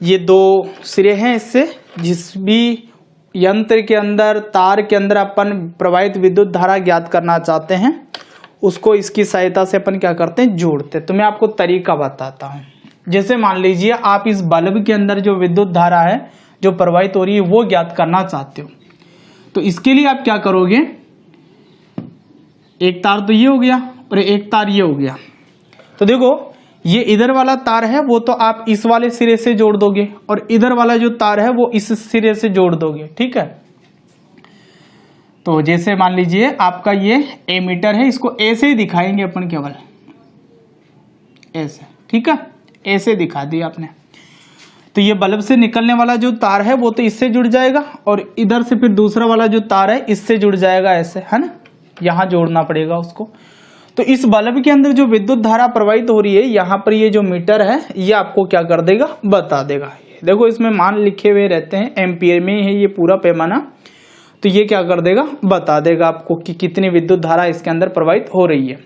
ये दो सिरे हैं इससे, जिस भी यंत्र के अंदर तार के अंदर अपन प्रवाहित विद्युत धारा ज्ञात करना चाहते हैं उसको इसकी सहायता से अपन क्या करते हैं? जोड़ते हैं। तो मैं आपको तरीका बताता हूं। जैसे मान लीजिए आप इस बल्ब के अंदर जो विद्युत धारा है जो प्रवाहित हो रही है वो ज्ञात करना चाहते हो, तो इसके लिए आप क्या करोगे? एक तार तो ये हो गया और एक तार ये हो गया। तो देखो ये इधर वाला तार है वो तो आप इस वाले सिरे से जोड़ दोगे और इधर वाला जो तार है वो इस सिरे से जोड़ दोगे। ठीक है, तो जैसे मान लीजिए आपका ये एमीटर है, इसको ऐसे ही दिखाएंगे अपन, केवल ऐसे। ठीक है, ऐसे दिखा दिया आपने। तो ये बल्ब से निकलने वाला जो तार है वो तो इससे जुड़ जाएगा और इधर से फिर दूसरा वाला जो तार है इससे जुड़ जाएगा, ऐसे, है ना? यहां जोड़ना पड़ेगा उसको। तो इस बल्ब के अंदर जो विद्युत धारा प्रवाहित हो रही है यहां पर ये जो मीटर है ये आपको क्या कर देगा? बता देगा। देखो इसमें मान लिखे हुए रहते हैं, एम्पियर में है ये पूरा पैमाना, तो ये क्या कर देगा? बता देगा आपको कि कितनी विद्युत धारा इसके अंदर प्रवाहित हो रही है।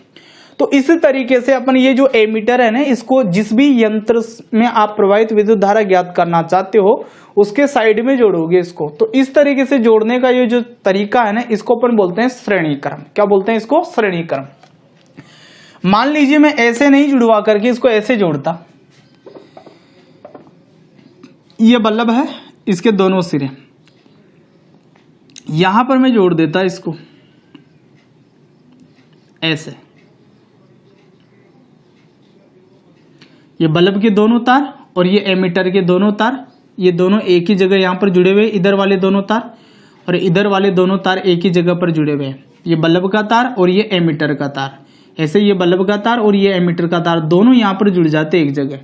तो इस तरीके से अपन ये जो एमीटर है ना इसको जिस भी यंत्र में आप प्रवाहित विद्युत धारा ज्ञात करना चाहते हो उसके साइड में जोड़ोगे इसको। तो इस तरीके से जोड़ने का ये जो तरीका है ना इसको अपन बोलते हैं श्रेणी क्रम। क्या बोलते हैं इसको? श्रेणी क्रम। मान लीजिए मैं ऐसे नहीं जुड़वा करके इसको ऐसे जोड़ता, ये बल्ब है, इसके दोनों सिरे यहां पर मैं जोड़ देता इसको ऐसे। ये बल्ब के दोनों तार और ये एमीटर के दोनों तार, ये दोनों एक ही जगह यहां पर जुड़े हुए, इधर वाले दोनों तार और इधर वाले दोनों तार एक ही जगह पर जुड़े हुए हैं। ये बल्ब का तार और ये एमीटर का तार, ऐसे ये बल्ब का तार और ये एमीटर का तार दोनों यहां पर जुड़ जाते हैं एक जगह।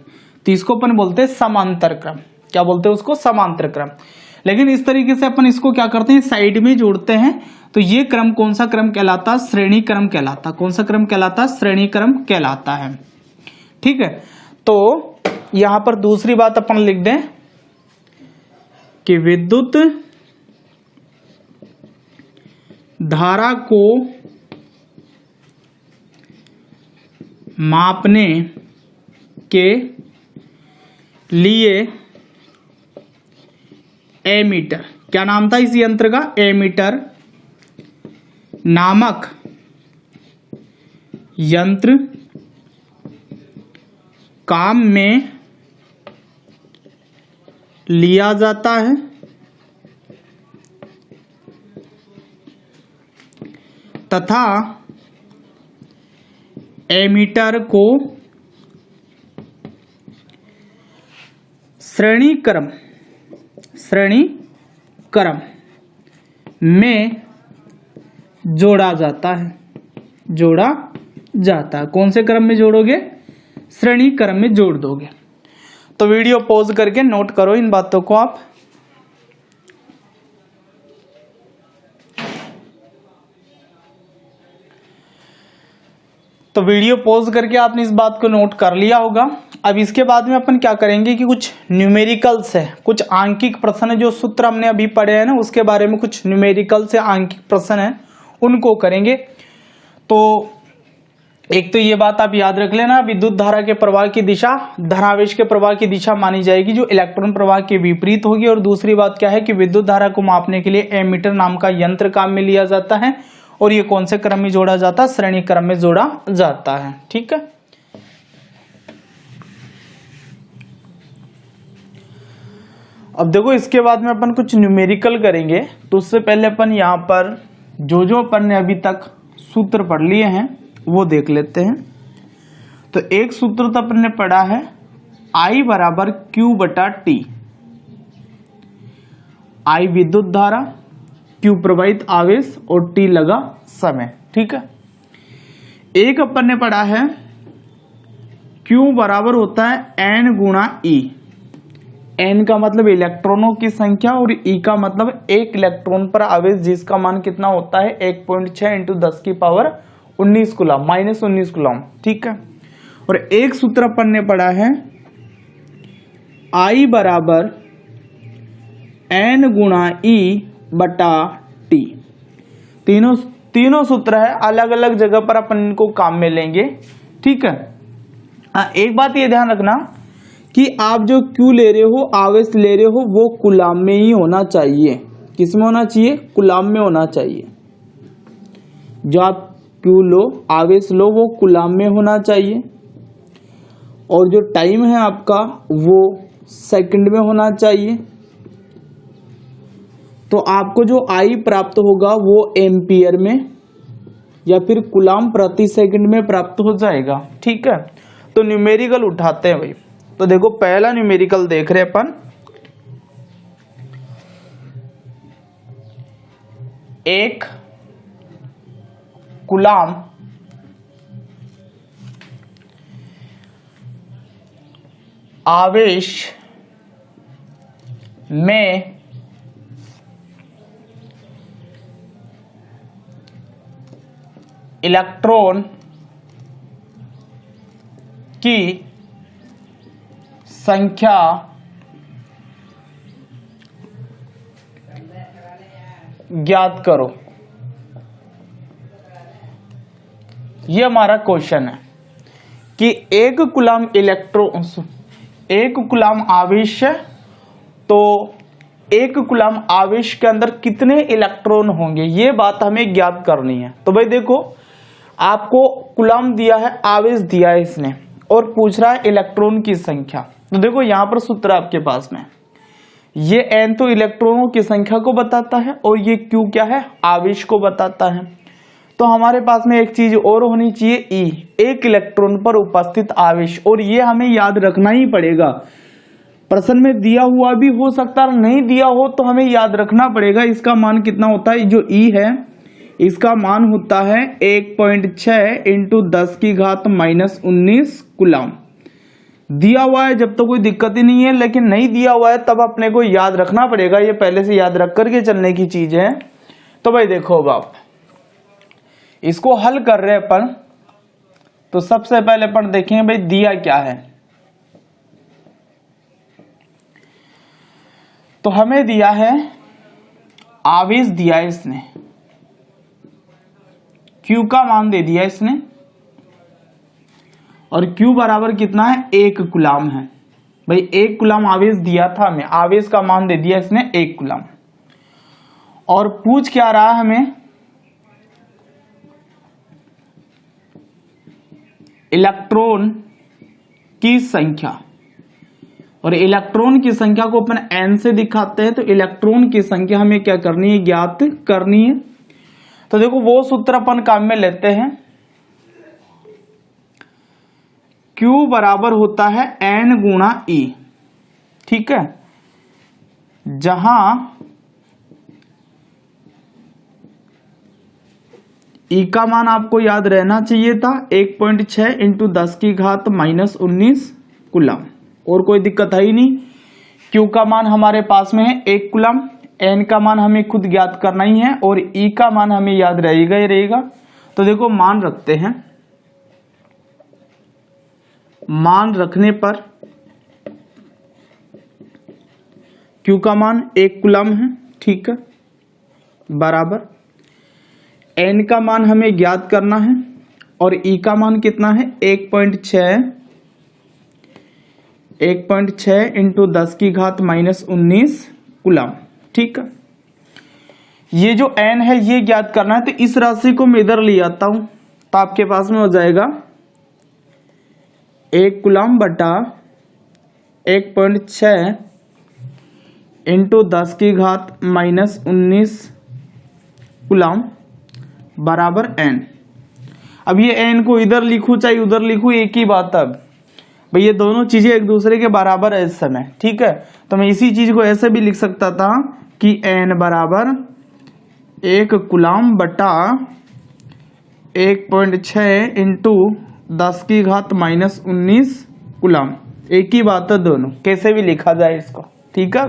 तो इसको अपन बोलते हैं समांतर क्रम। क्या बोलते हैं उसको? समांतर क्रम। लेकिन इस तरीके से अपन इसको क्या करते हैं? साइड में जोड़ते हैं। तो ये क्रम कौन सा क्रम कहलाता? श्रेणी क्रम कहलाता। कौन सा क्रम कहलाता? श्रेणी क्रम कहलाता है। ठीक है, तो यहां पर दूसरी बात अपन लिख दें कि विद्युत धारा को मापने के लिए एमीटर, क्या नाम था इस यंत्र का? एमीटर नामक यंत्र काम में लिया जाता है तथा एमीटर को श्रेणी क्रम में जोड़ा जाता है। कौन से क्रम में जोड़ोगे? श्रेणी क्रम में जोड़ दोगे। तो वीडियो पॉज करके नोट करो इन बातों को आप। तो वीडियो पॉज करके आपने इस बात को नोट कर लिया होगा। अब इसके बाद में अपन क्या करेंगे कि कुछ न्यूमेरिकल्स है, कुछ आंकिक प्रश्न है, जो सूत्र हमने अभी पढ़े हैं ना उसके बारे में कुछ न्यूमेरिकल से आंकिक प्रश्न है उनको करेंगे। तो एक तो ये बात आप याद रख लेना, विद्युत धारा के प्रवाह की दिशा धनावेश के प्रवाह की दिशा मानी जाएगी जो इलेक्ट्रॉन प्रवाह के विपरीत होगी। और दूसरी बात क्या है कि विद्युत धारा को मापने के लिए एमीटर नाम का यंत्र काम में लिया जाता है और ये कौन से क्रम में जोड़ा जाता है, श्रेणी क्रम में जोड़ा जाता है। ठीक है, अब देखो इसके बाद में अपन कुछ न्यूमेरिकल करेंगे। तो उससे पहले अपन यहाँ पर जो अपन ने अभी तक सूत्र पढ़ लिए हैं वो देख लेते हैं। तो एक सूत्र तो अपन ने पढ़ा है I बराबर Q बटा T। I विद्युत धारा, Q प्रवाहित आवेश और T लगा समय। ठीक है, एक अपन ने पढ़ा है Q बराबर होता है N गुणा E। N का मतलब इलेक्ट्रॉनों की संख्या और E का मतलब एक इलेक्ट्रॉन पर आवेश जिसका मान कितना होता है 1.6 इंटू 10 की पावर 19 कूलम माइनस 19 कूलम। ठीक है, और एक सूत्र अपन ने पढ़ा है I बराबर N गुणा E बटा T। तीनों सूत्र है, अलग अलग जगह पर अपन इनको काम में लेंगे। ठीक है, एक बात ये ध्यान रखना कि आप जो Q ले रहे हो, आवेश ले रहे हो, वो कूलम में ही होना चाहिए। किसमें होना चाहिए? कूलम में होना चाहिए। जो आप Q लो, आवेश लो, वो कूलम में होना चाहिए। और जो टाइम है आपका वो सेकंड में होना चाहिए। तो आपको जो I प्राप्त होगा वो एम्पियर में या फिर कूलम प्रति सेकंड में प्राप्त हो जाएगा। ठीक है, तो न्यूमेरिकल उठाते हैं भाई। तो देखो पहला न्यूमेरिकल देख रहे अपन, एक कूलम आवेश में इलेक्ट्रॉन की संख्या ज्ञात करो। ये हमारा क्वेश्चन है कि एक कूलम आवेश है, तो एक कूलम आवेश के अंदर कितने इलेक्ट्रॉन होंगे, ये बात हमें ज्ञात करनी है। तो भाई देखो, आपको कूलम दिया है, आवेश दिया है इसने, और पूछ रहा है इलेक्ट्रॉन की संख्या। तो देखो यहां पर सूत्र आपके पास में, ये n तो इलेक्ट्रॉनों की संख्या को बताता है और ये q क्या है, आवेश को बताता है। तो हमारे पास में एक चीज और होनी चाहिए, E, एक इलेक्ट्रॉन पर उपस्थित आवेश। और ये हमें याद रखना ही पड़ेगा, प्रश्न में दिया हुआ भी हो सकता है, नहीं दिया हो तो हमें याद रखना पड़ेगा। इसका मान कितना होता है, जो E है इसका मान होता है 1.6 इंटू 10 की घात माइनस 19 कूलम। दिया हुआ है जब तो कोई दिक्कत ही नहीं है, लेकिन नहीं दिया हुआ है तब अपने को याद रखना पड़ेगा। ये पहले से याद रख करके चलने की चीज है। तो भाई देखो, अब आप इसको हल कर रहे अपन, तो सबसे पहले अपन देखेंगे भाई दिया क्या है। तो हमें दिया है आवेश, दिया है इसने, Q का मान दे दिया इसने, और Q बराबर कितना है, 1 कूलम है। भाई 1 कूलम आवेश दिया था हमें, आवेश का मान दे दिया इसने 1 कूलम। और पूछ क्या रहा है हमें, इलेक्ट्रॉन की संख्या। और इलेक्ट्रॉन की संख्या को अपन n से दिखाते हैं, तो इलेक्ट्रॉन की संख्या हमें क्या करनी है, ज्ञात करनी है। तो देखो वो सूत्र अपन काम में लेते हैं, Q बराबर होता है N गुणा E। ठीक है, जहां E का मान आपको याद रहना चाहिए था 1.6 इंटू 10 की घात माइनस 19 कूलम, और कोई दिक्कत है ही नहीं। Q का मान हमारे पास में है 1 कूलम, N का मान हमें खुद ज्ञात करना ही है, और E का मान हमें याद रहेगा ही रहेगा। तो देखो मान रखते हैं, मान रखने पर Q का मान 1 कूलम है, ठीक है, बराबर N का मान हमें ज्ञात करना है और E का मान कितना है 1.6 इंटू 10 की घात -19 कूलम, ठीक है। ये जो N है ये ज्ञात करना है, तो इस राशि को मैं इधर ले आता हूं, तो आपके पास में हो जाएगा 1 कूलम बटा 1.6 इंटू 10 की घात -19 कूलम बराबर N। अब ये N को इधर लिखूं चाहे उधर लिखूं एक ही बात। अब भाई ये दोनों चीजें एक दूसरे के बराबर है इस समय, ठीक है, तो मैं इसी चीज को ऐसे भी लिख सकता था कि N बराबर 1 कूलम बटा 1.6 इंटू 10 की घात -19 कूलम, एक ही बात है, दोनों कैसे भी लिखा जाए इसको, ठीक है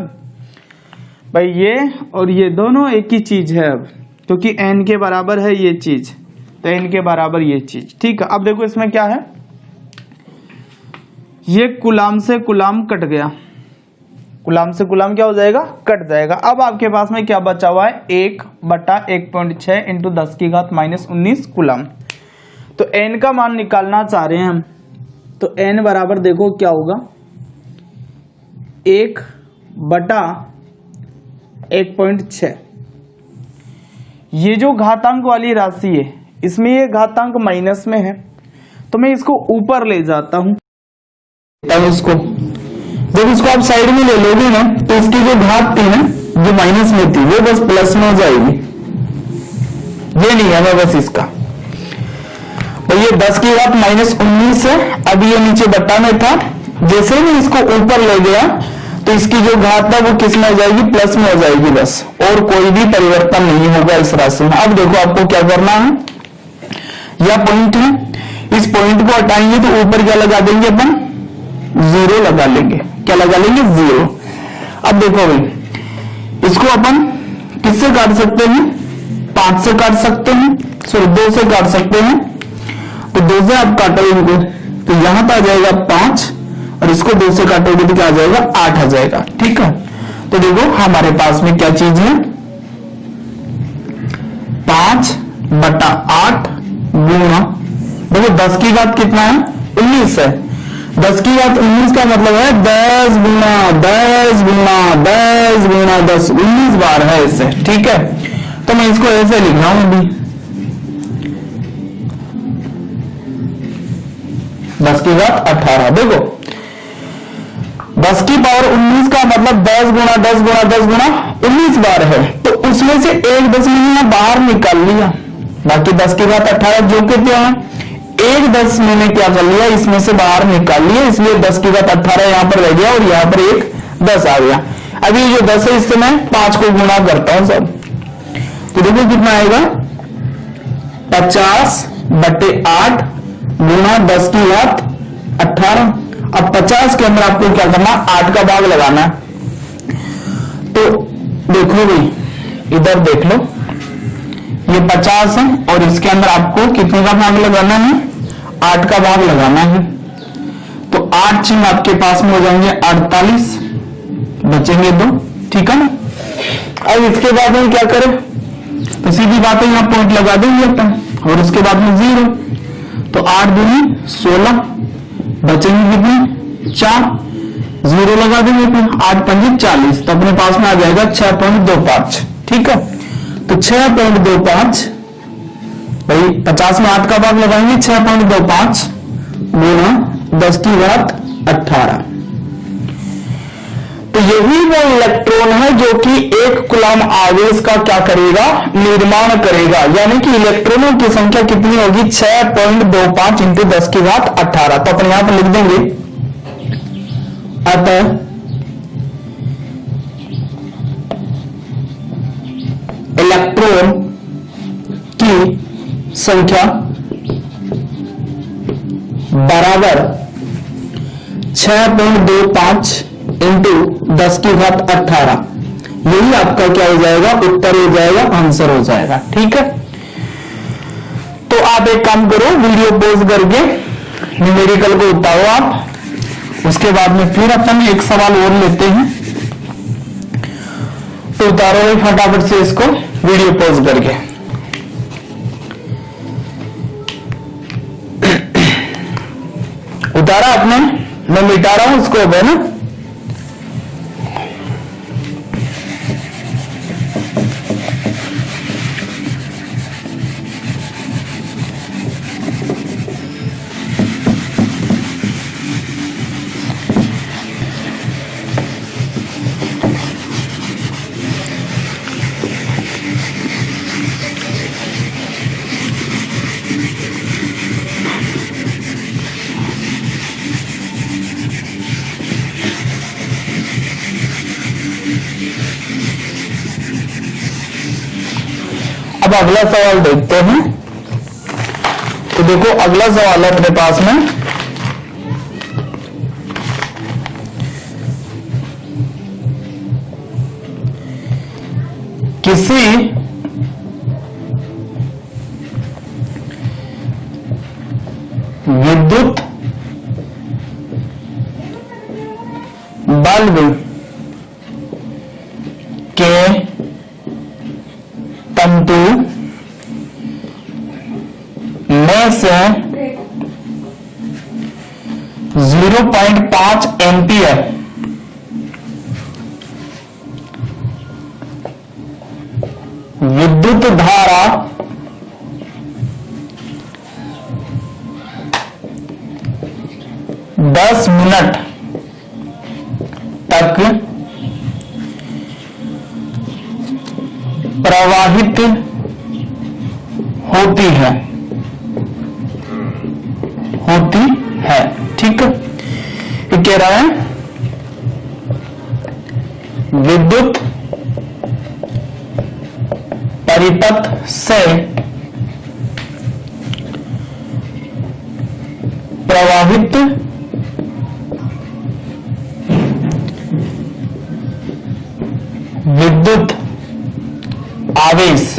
भाई। ये और ये दोनों एक ही चीज है अब, क्योंकि N के बराबर है ये चीज, तो N के बराबर ये चीज, ठीक है। अब देखो इसमें क्या है, ये कूलम से कूलम कट गया, कूलम से कूलम क्या हो जाएगा, कट जाएगा। अब आपके पास में क्या बचा हुआ है 1 बटा 1.6 इंटू 10 की घात -19 कूलम। तो N का मान निकालना चाह रहे हैं हम, तो N बराबर देखो क्या होगा 1 बटा 1.6। ये जो घातांक वाली राशि है इसमें ये घातांक माइनस में है, तो मैं इसको ऊपर ले जाता हूं, इसको जब इसको आप साइड में ले लोगे ना तो इसकी जो घात थी ना जो माइनस में थी वो बस प्लस में हो जाएगी, ये नहीं है बस इसका। तो ये 10 की घात -19 है, अभी ये नीचे बटा में था, जैसे ही इसको ऊपर ले गया तो इसकी जो घात है वो किस में हो जाएगी, प्लस में हो जाएगी बस, और कोई भी परिवर्तन नहीं होगा इस राशि में। अब देखो आपको क्या करना है, यह पॉइंट है, इस पॉइंट को हटाएंगे तो ऊपर क्या लगा देंगे अपन, 0 लगा लेंगे, क्या लगा लेंगे 0। अब देखो भाई इसको अपन किससे काट सकते हैं, 5 से काट सकते हैं, सॉरी 2 से काट सकते हैं, तो 2 से आप काटो इनको तो यहां पर आ जाएगा 5 और इसको 2 से काटोगे तो क्या आ जाएगा 8 आ जाएगा, ठीक है। तो देखो हमारे पास में क्या चीज है 5 बटा 8 गुणा, देखो 10 की घात कितना है 19 है, 10 की घात 19 का मतलब है 10 गुना 10 गुना 10 गुना 10, 19 बार है इससे, ठीक है। तो मैं इसको ऐसे लिख रहा हूं अभी 10 की घात 18। देखो 10 की पावर 19 का मतलब 10 गुना 10 गुना 10 गुना 19 बार है, तो उसमें से एक 10 मैंने बाहर निकाल लिया, बाकी 10 की घात 18 जो कि क्या है एक 10 मैंने क्या कर लिया इसमें से बाहर निकाल लिया, इसलिए 10 की घात 18 यहां पर रह गया और यहां पर एक 10 आ गया। अभी जो 10 है इससे मैं 5 को गुणा करता हूं सब, तो देखो कितना आएगा 50 बटे 8 गुणा 10 की घात 18। अब 50 के अंदर आपको क्या करना 8 का भाग लगाना है, तो देखो भाई इधर देख लो ये 50 है और इसके अंदर आपको कितने का भाग लगाना है 8 का भाग लगाना है, तो 8 चिन्ह आपके पास में हो जाएंगे 48, बचेंगे 2, ठीक है ना। अब इसके बाद में क्या करें, तो सीधी बात है यहां पॉइंट लगा देंगे अपन और उसके बाद में 0, तो 8 दूनी 16, बचेंगे कितने 4, 0 लगा देंगे अपन, 8 पंजे 40, तो अपने पास में आ जाएगा 6.25, ठीक है। तो 6.25 भाई 50 में 8 का भाग लगाएंगे 6.25 गुणा 10 की घात 18, तो यही वो इलेक्ट्रॉन है जो कि 1 कूलम आवेश का क्या करेगा निर्माण करेगा, यानी कि इलेक्ट्रॉनों की संख्या कितनी होगी 6.25 इंटू 10 की घात 18। तो अपन यहां पर लिख देंगे अतः इलेक्ट्रॉन की संख्या बराबर 6.25 इंटू 10 की घात 18, यही आपका क्या हो जाएगा उत्तर हो जाएगा, आंसर हो जाएगा, ठीक है। तो आप एक काम करो वीडियो पॉज करके न्यूमेरिकल को उतारो आप। उसके बाद में फिर अपन एक सवाल और लेते हैं, तो उतारो भाई फटाफट से इसको वीडियो पॉज करके। उतारा आपने, मैं मिटा रहा हूं उसको अब, है ना। अब अगला सवाल देखते हैं। तो देखो अगला सवाल है अपने पास में, किसी विद्युत बल्ब के तंतु में से 0.5 एम्पियर विद्युत धारा दस मिनट तक प्रवाहित होती है ठीक है। ये कह रहा है विद्युत परिपथ से प्रवाहित विद्युत आवेश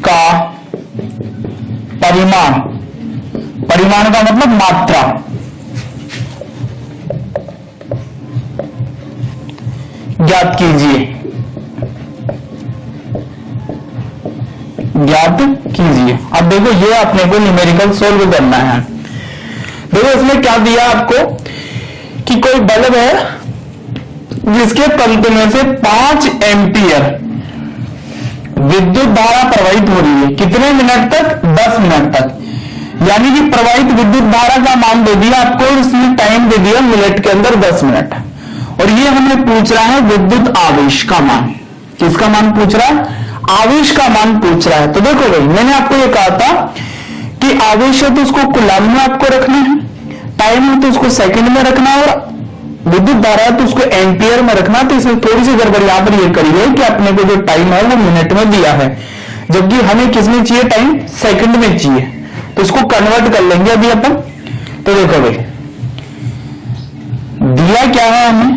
का परिमाण का मतलब मात्रा, ज्ञात कीजिए। अब देखो ये अपने को न्यूमेरिकल सोल्व करना है। देखो इसमें क्या दिया आपको कि कोई बल्ब है जिसके तंतु में से 5 एम्पियर विद्युत धारा प्रवाहित हो रही है। कितने मिनट तक? 10 मिनट तक। यानी कि प्रवाहित विद्युत धारा का मान दे दिया आपको और इसमें टाइम दे दिया मिनट के अंदर 10 मिनट। और ये हमें पूछ रहा है विद्युत आवेश का मान। किसका मान पूछ रहा है? आवेश का मान पूछ रहा है। तो देखो भाई मैंने आपको ये कहा था कि आवेश है तो उसको कूलम में आपको रखना है, टाइम है तो उसको सेकंड में रखना है, और विद्युत धारा है तो उसको एम्पियर में रखना। तो इसमें थोड़ी सी गड़बड़ यहां पर ये करी है कि अपने को जो टाइम है वो मिनट में दिया है, जबकि हमें किसमें चाहिए? टाइम सेकंड में चाहिए। तो इसको कन्वर्ट कर लेंगे अभी अपन। तो देखो भाई दिया क्या है हमें,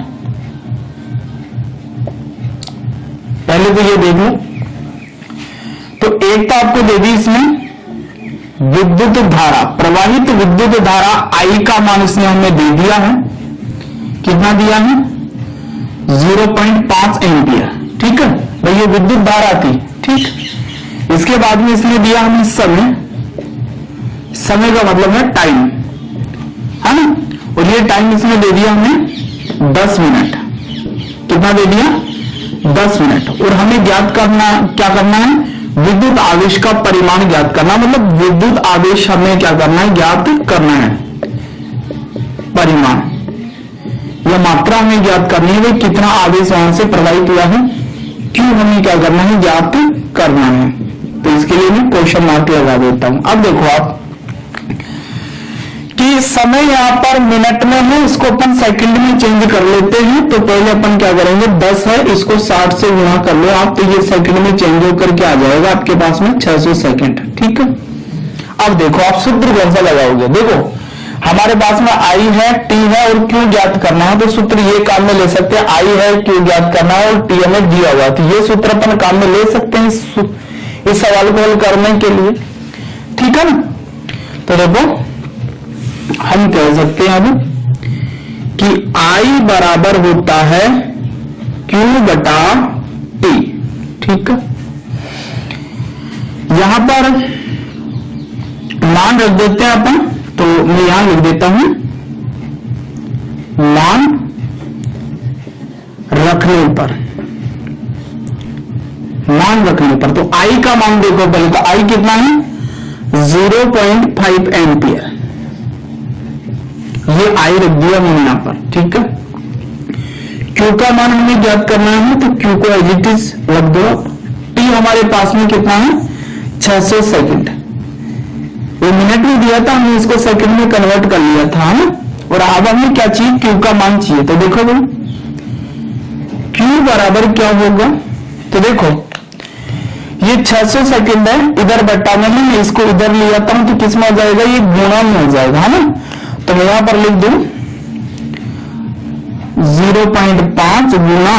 पहले तो ये देख लो। तो एक तो आपको दे दी इसमें विद्युत धारा, प्रवाहित विद्युत धारा आई का मान इसने हमें दे दिया है। कितना दिया है? 0.5 एम्पियर। ठीक है भाई, ये विद्युत धारा थी। ठीक, इसके बाद में इसने दिया हमें समय का मतलब है टाइम, है ना। और ये टाइम इसमें दे दिया हमें 10 मिनट। कितना दे दिया? 10 मिनट। और हमें ज्ञात करना, क्या करना है? विद्युत आवेश का परिमाण ज्ञात करना, मतलब विद्युत आवेश हमें क्या करना है? ज्ञात करना है। परिमाण या मात्रा हमें ज्ञात करनी है, कितना आवेश वहां से प्रवाहित हुआ है, क्यों हमें क्या करना है? ज्ञात करना है। तो इसके लिए मैं क्वेश्चन मार्क लगा देता हूं। अब देखो आप कि समय यहां पर मिनट में है, इसको अपन सेकंड में चेंज कर लेते हैं। तो पहले अपन क्या करेंगे? 10 है, इसको 60 से गुणा कर लो आप, तो ये सेकंड में चेंज होकर के आ जाएगा आपके पास में 600 सेकंड। ठीक है। अब देखो आप सूत्र कौन सा लगाओगे? देखो हमारे पास में आई है, टी है और क्यू ज्ञात करना है। तो सूत्र ये काम में ले सकते हैं, आई है, क्यू ज्ञात करना है और टी हमें दिया हुआ। तो ये सूत्र अपन काम में ले सकते हैं इस सवाल को हल करने के लिए। ठीक है ना। तो देखो हम कह सकते हैं अब कि I बराबर होता है Q बटा T। ठीक है, यहां पर मान रख देते हैं अपन, तो मैं यहां लिख देता हूं मान रखने पर, तो I का मान देखो पहले, तो I कितना है 0.5 एम्पियर, ये I रख दिया मैंने यहां पर। ठीक है, Q का मान हमें ज्ञात करना है, तो Q को एज इट इज रख दो। T हमारे पास में कितना है 600 सेकंड, वो मिनट में दिया था, हमने इसको सेकंड में कन्वर्ट कर लिया था ना। और अब हमें क्या चाहिए, Q का मान चाहिए। तो देखो भाई Q बराबर क्या होगा, तो देखो ये 600 सेकंड है, इधर बटा में मैं इसको इधर ले जाता हूं तो किस में हो जाएगा, ये गुणा में हो जाएगा, है ना। तो मैं यहां पर लिख दूं 0.5 गुणा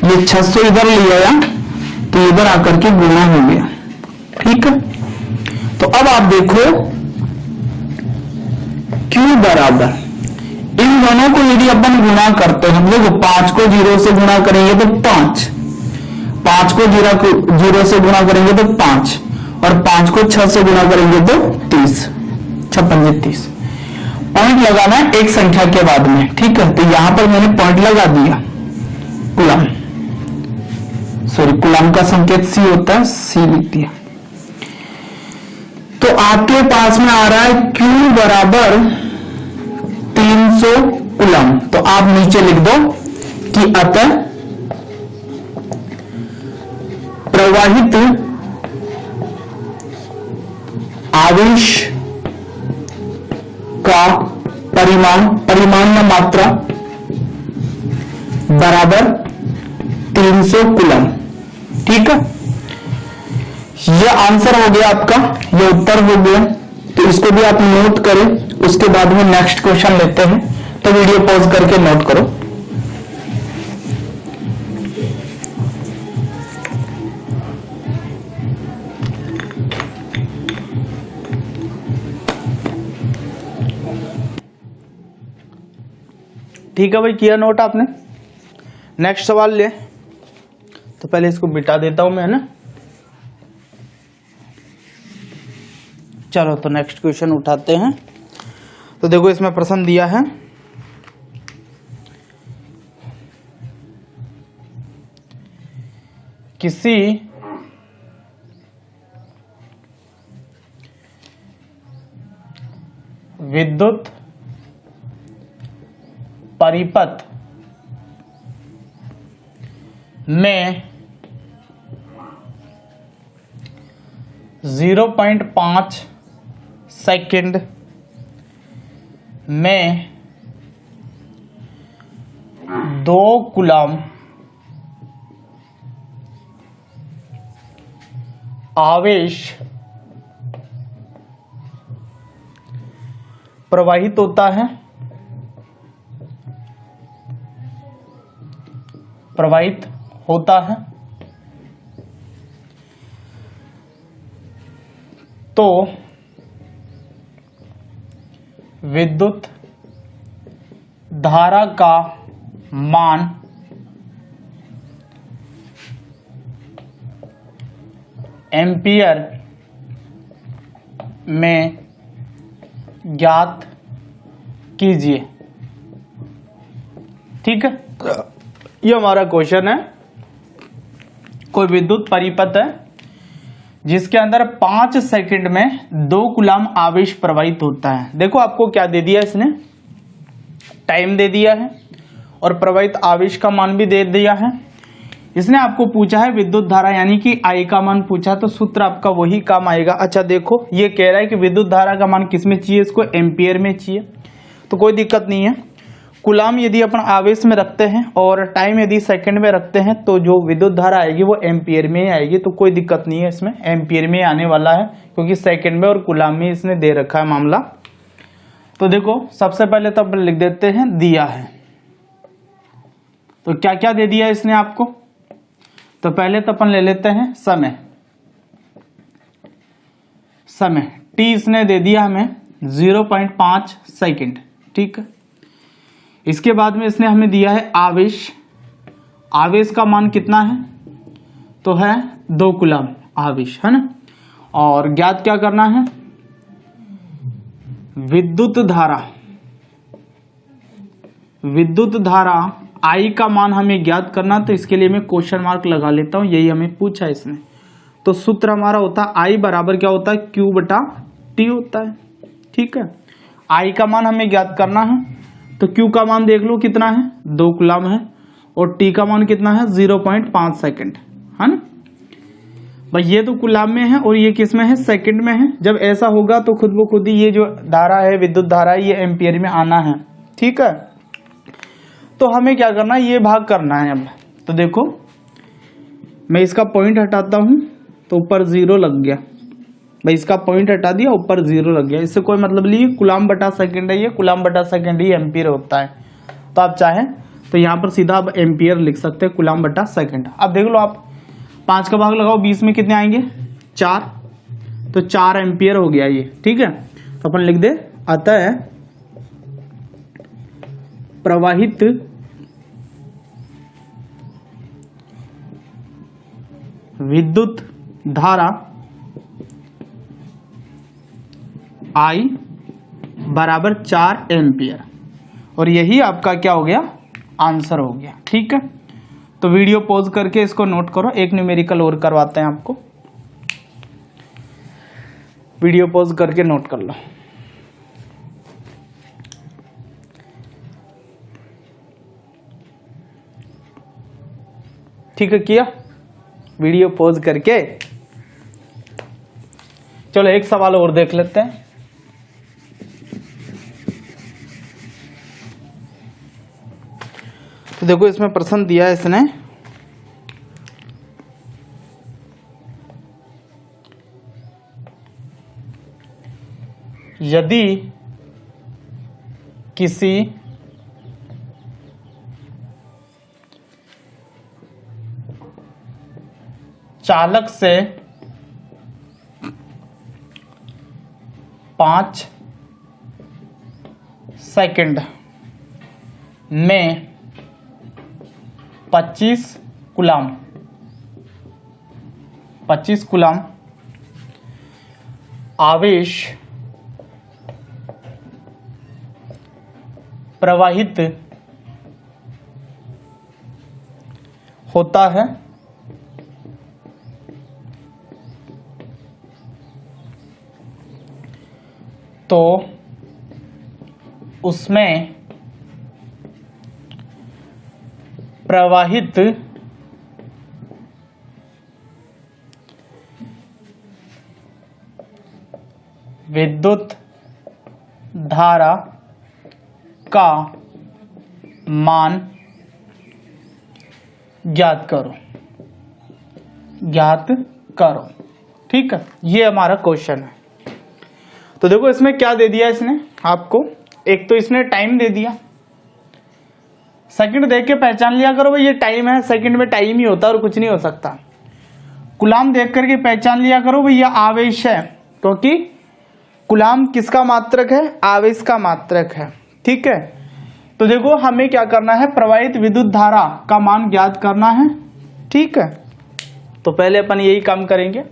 ये 600 इधर ले आया तो इधर आकर के गुणा हो गया। ठीक है, तो अब आप देखो Q बराबर, इन दोनों को यदि अपन गुणा करते हैं, देखो 5 को 0 से गुणा करेंगे तो 5 को 0 से गुणा करेंगे तो 5, और 5 को 6 से गुणा करेंगे तो 30, 56 पॉइंट लगाना है एक संख्या के बाद में। ठीक है, तो यहां पर मैंने पॉइंट लगा दिया, कुलम, सॉरी कुलम का संकेत C होता है, C लिख दिया। तो आपके पास में आ रहा है Q बराबर 300 कुलम, तो आप नीचे लिख दो कि अतः प्रवाहित आवेश का परिमाण या मात्रा बराबर 300 कुलम। ठीक है, यह आंसर हो गया आपका, यह उत्तर हो गया। तो इसको भी आप नोट करें, उसके बाद में नेक्स्ट क्वेश्चन लेते हैं। तो वीडियो पॉज करके नोट करो। ठीक है भाई, किया नोट आपने। नेक्स्ट सवाल ले, तो पहले इसको बिटा देता हूं मैं, है ना। चलो तो नेक्स्ट क्वेश्चन उठाते हैं। तो देखो इसमें प्रश्न दिया है, किसी विद्युत परिपथ में 0.5 सेकंड में 2 कूलम आवेश प्रवाहित होता है, तो विद्युत धारा का मान एम्पियर में ज्ञात कीजिए। ठीक है, ये हमारा क्वेश्चन है। कोई विद्युत परिपथ है जिसके अंदर 5 सेकंड में 2 कूलम आवेश प्रवाहित होता है। देखो आपको क्या दे दिया इसने, टाइम दे दिया है और प्रवाहित आवेश का मान भी दे दिया है। इसने आपको पूछा है विद्युत धारा यानी कि I का मान पूछा, तो सूत्र आपका वही काम आएगा। अच्छा देखो, ये कह रहा है कि विद्युत धारा का मान किस में चाहिए, इसको एम्पियर में चाहिए, तो कोई दिक्कत नहीं है। कूलम यदि अपन आवेश में रखते हैं और टाइम यदि सेकंड में रखते हैं तो जो विद्युत धारा आएगी वो एम्पियर में आएगी, तो कोई दिक्कत नहीं है, इसमें एम्पियर में आने वाला है क्योंकि सेकंड में और कूलम में इसने दे रखा है मामला। तो देखो सबसे पहले तो अपन लिख देते हैं दिया है, तो क्या क्या दे दिया इसने आपको। तो पहले तो अपन ले लेते हैं समय टी इसने दे दिया हमें 0.5 सेकेंड, ठीक है। इसके बाद में इसने हमें दिया है आवेश, आवेश का मान कितना है, तो है 2 कूलम आवेश, है ना। और ज्ञात क्या करना है, विद्युत धारा, विद्युत धारा I का मान हमें ज्ञात करना, तो इसके लिए मैं क्वेश्चन मार्क लगा लेता हूं, यही हमें पूछा इसने। तो सूत्र हमारा होता है I बराबर क्या होता है, Q बटा T होता है, ठीक है। I का मान हमें ज्ञात करना है, तो Q का मान देख लो कितना है, 2 कूलम है, और T का मान कितना है 0.5 सेकेंड, है ना भाई। ये तो कूलम में है और ये किस में है, सेकंड में है। जब ऐसा होगा तो खुद ब खुद ही ये जो धारा है, विद्युत धारा है, ये एम्पियर में आना है, ठीक है। तो हमें क्या करना है, ये भाग करना है। अब तो देखो मैं इसका पॉइंट हटाता हूं तो ऊपर 0 लग गया भाई, इसका पॉइंट हटा दिया, ऊपर 0 लग गया। इससे कोई मतलब नहीं, कूलम बटा सेकंड है, ये कूलम बटा सेकंड ही एम्पियर होता है। तो आप चाहें तो यहाँ पर सीधा आप एम्पियर लिख सकते हैं, कूलम बटा सेकंड। अब देख लो आप 5 का भाग लगाओ, 20 में कितने आएंगे, 4, तो 4 एम्पियर हो गया ये, ठीक है। तो अपन लिख दे, अतः प्रवाहित विद्युत धारा I बराबर 4 एम्पियर, और यही आपका क्या हो गया, आंसर हो गया, ठीक है। तो वीडियो पॉज करके इसको नोट करो, एक न्यूमेरिकल और करवाते हैं आपको, वीडियो पॉज करके नोट कर लो। ठीक है, किया वीडियो पॉज करके। चलो एक सवाल और देख लेते हैं। तो देखो इसमें प्रश्न दिया है इसने, यदि किसी चालक से 5 सेकंड में 25 कूलम आवेश प्रवाहित होता है, तो उसमें प्रवाहित विद्युत धारा का मान ज्ञात करो, ठीक है। ये हमारा क्वेश्चन है। तो देखो इसमें क्या दे दिया इसने आपको, एक तो इसने टाइम दे दिया, सेकंड देख के पहचान लिया करो भाई ये टाइम है, सेकंड में टाइम ही होता है और कुछ नहीं हो सकता। कूलम देख करके पहचान लिया करो भाई ये आवेश है, क्योंकि कूलम किसका मात्रक है, आवेश का मात्रक है, ठीक है। तो देखो हमें क्या करना है, प्रवाहित विद्युत धारा का मान ज्ञात करना है, ठीक है। तो पहले अपन यही काम करेंगे।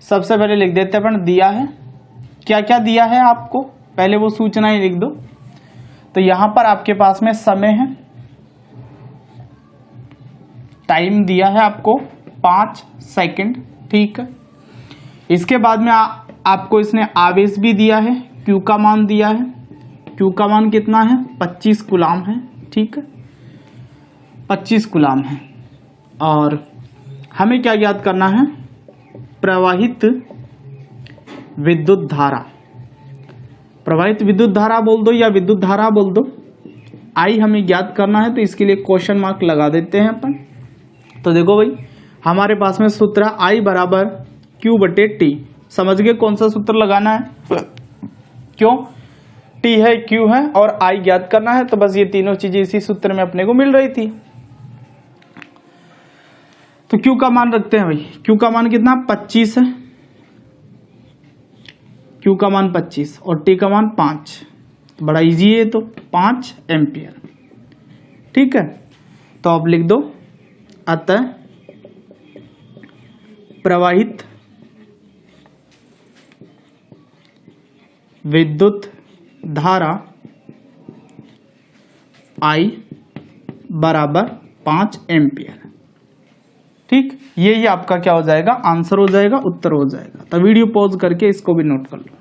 सबसे पहले लिख देते हैं अपन, दिया है क्या क्या दिया है आपको, पहले वो सूचना ही लिख दो। तो यहां पर आपके पास में समय है, टाइम दिया है आपको 5 सेकंड, ठीक है। इसके बाद में आपको इसने आवेश भी दिया है, Q का मान दिया है, Q का मान कितना है 25 कूलम है, ठीक है 25 कूलम है। और हमें क्या ज्ञात करना है, प्रवाहित विद्युत धारा, प्रवाहित विद्युत धारा बोल दो या विद्युत धारा बोल दो, I हमें ज्ञात करना है, तो इसके लिए क्वेश्चन मार्क लगा देते हैं अपन। तो देखो भाई हमारे पास में सूत्र I बराबर Q बटे T, समझ गए कौन सा सूत्र लगाना है, क्यों T है Q है और I ज्ञात करना है, तो बस ये तीनों चीजें इसी सूत्र में अपने को मिल रही थी। तो Q का मान रखते हैं भाई, Q का मान कितना 25 है, Q का मान 25 और T का मान 5, तो बड़ा इजी है, तो 5 एम्पियर। ठीक है, तो आप लिख दो, अतः प्रवाहित विद्युत धारा I बराबर 5 एम्पियर। ठीक, यही आपका क्या हो जाएगा, आंसर हो जाएगा, उत्तर हो जाएगा। तो वीडियो पॉज करके इसको भी नोट कर लो।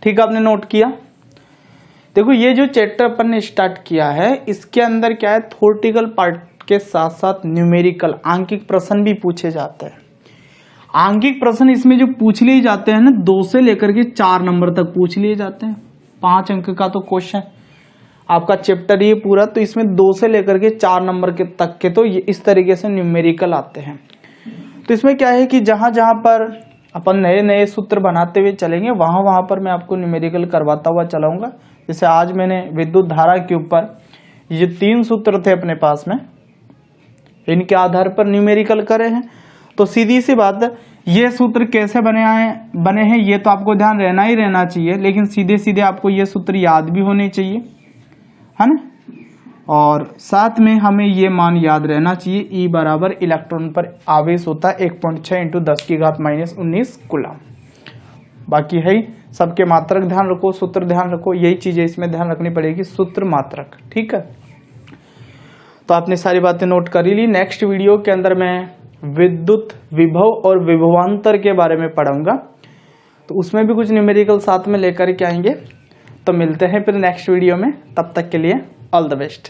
ठीक, आपने नोट किया। देखो, ये जो चैप्टर अपन ने स्टार्ट किया है, इसके अंदर क्या है, थ्योरेटिकल पार्ट के साथ साथ न्यूमेरिकल आंकिक प्रश्न भी पूछे जाते हैं। आंकिक प्रश्न इसमें जो पूछ लिए जाते हैं ना, 2 से लेकर के 4 नंबर तक पूछ लिए जाते हैं। 5 अंक का तो क्वेश्चन आपका चैप्टर ये पूरा, तो इसमें 2 से लेकर के 4 नंबर के तक के तो ये इस तरीके से न्यूमेरिकल आते हैं। तो इसमें क्या है कि जहां जहां पर अपन नए नए सूत्र बनाते हुए चलेंगे, वहां वहां पर मैं आपको न्यूमेरिकल करवाता हुआ चलाऊंगा। जैसे आज मैंने विद्युत धारा के ऊपर ये 3 सूत्र थे अपने पास में, इनके आधार पर न्यूमेरिकल करे हैं। तो सीधी सी बात है, ये सूत्र कैसे बने हैं ये तो आपको ध्यान रहना ही रहना चाहिए, लेकिन सीधे सीधे आपको ये सूत्र याद भी होने चाहिए, है ना। और साथ में हमें ये मान याद रहना चाहिए, E बराबर इलेक्ट्रॉन पर आवेश होता है 1.6 × 10⁻⁻19 कूलम। बाकी है सबके मात्रक ध्यान रखो, सूत्र ध्यान रखो, यही चीजें इसमें ध्यान रखनी पड़ेगी, सूत्र मात्रक। ठीक है, तो आपने सारी बातें नोट कर ही ली। नेक्स्ट वीडियो के अंदर मैं विद्युत विभव और विभवांतर के बारे में पढ़ूंगा, तो उसमें भी कुछ न्यूमेरिकल साथ में लेकर के आएंगे। तो मिलते हैं फिर नेक्स्ट वीडियो में, तब तक के लिए ऑल द बेस्ट।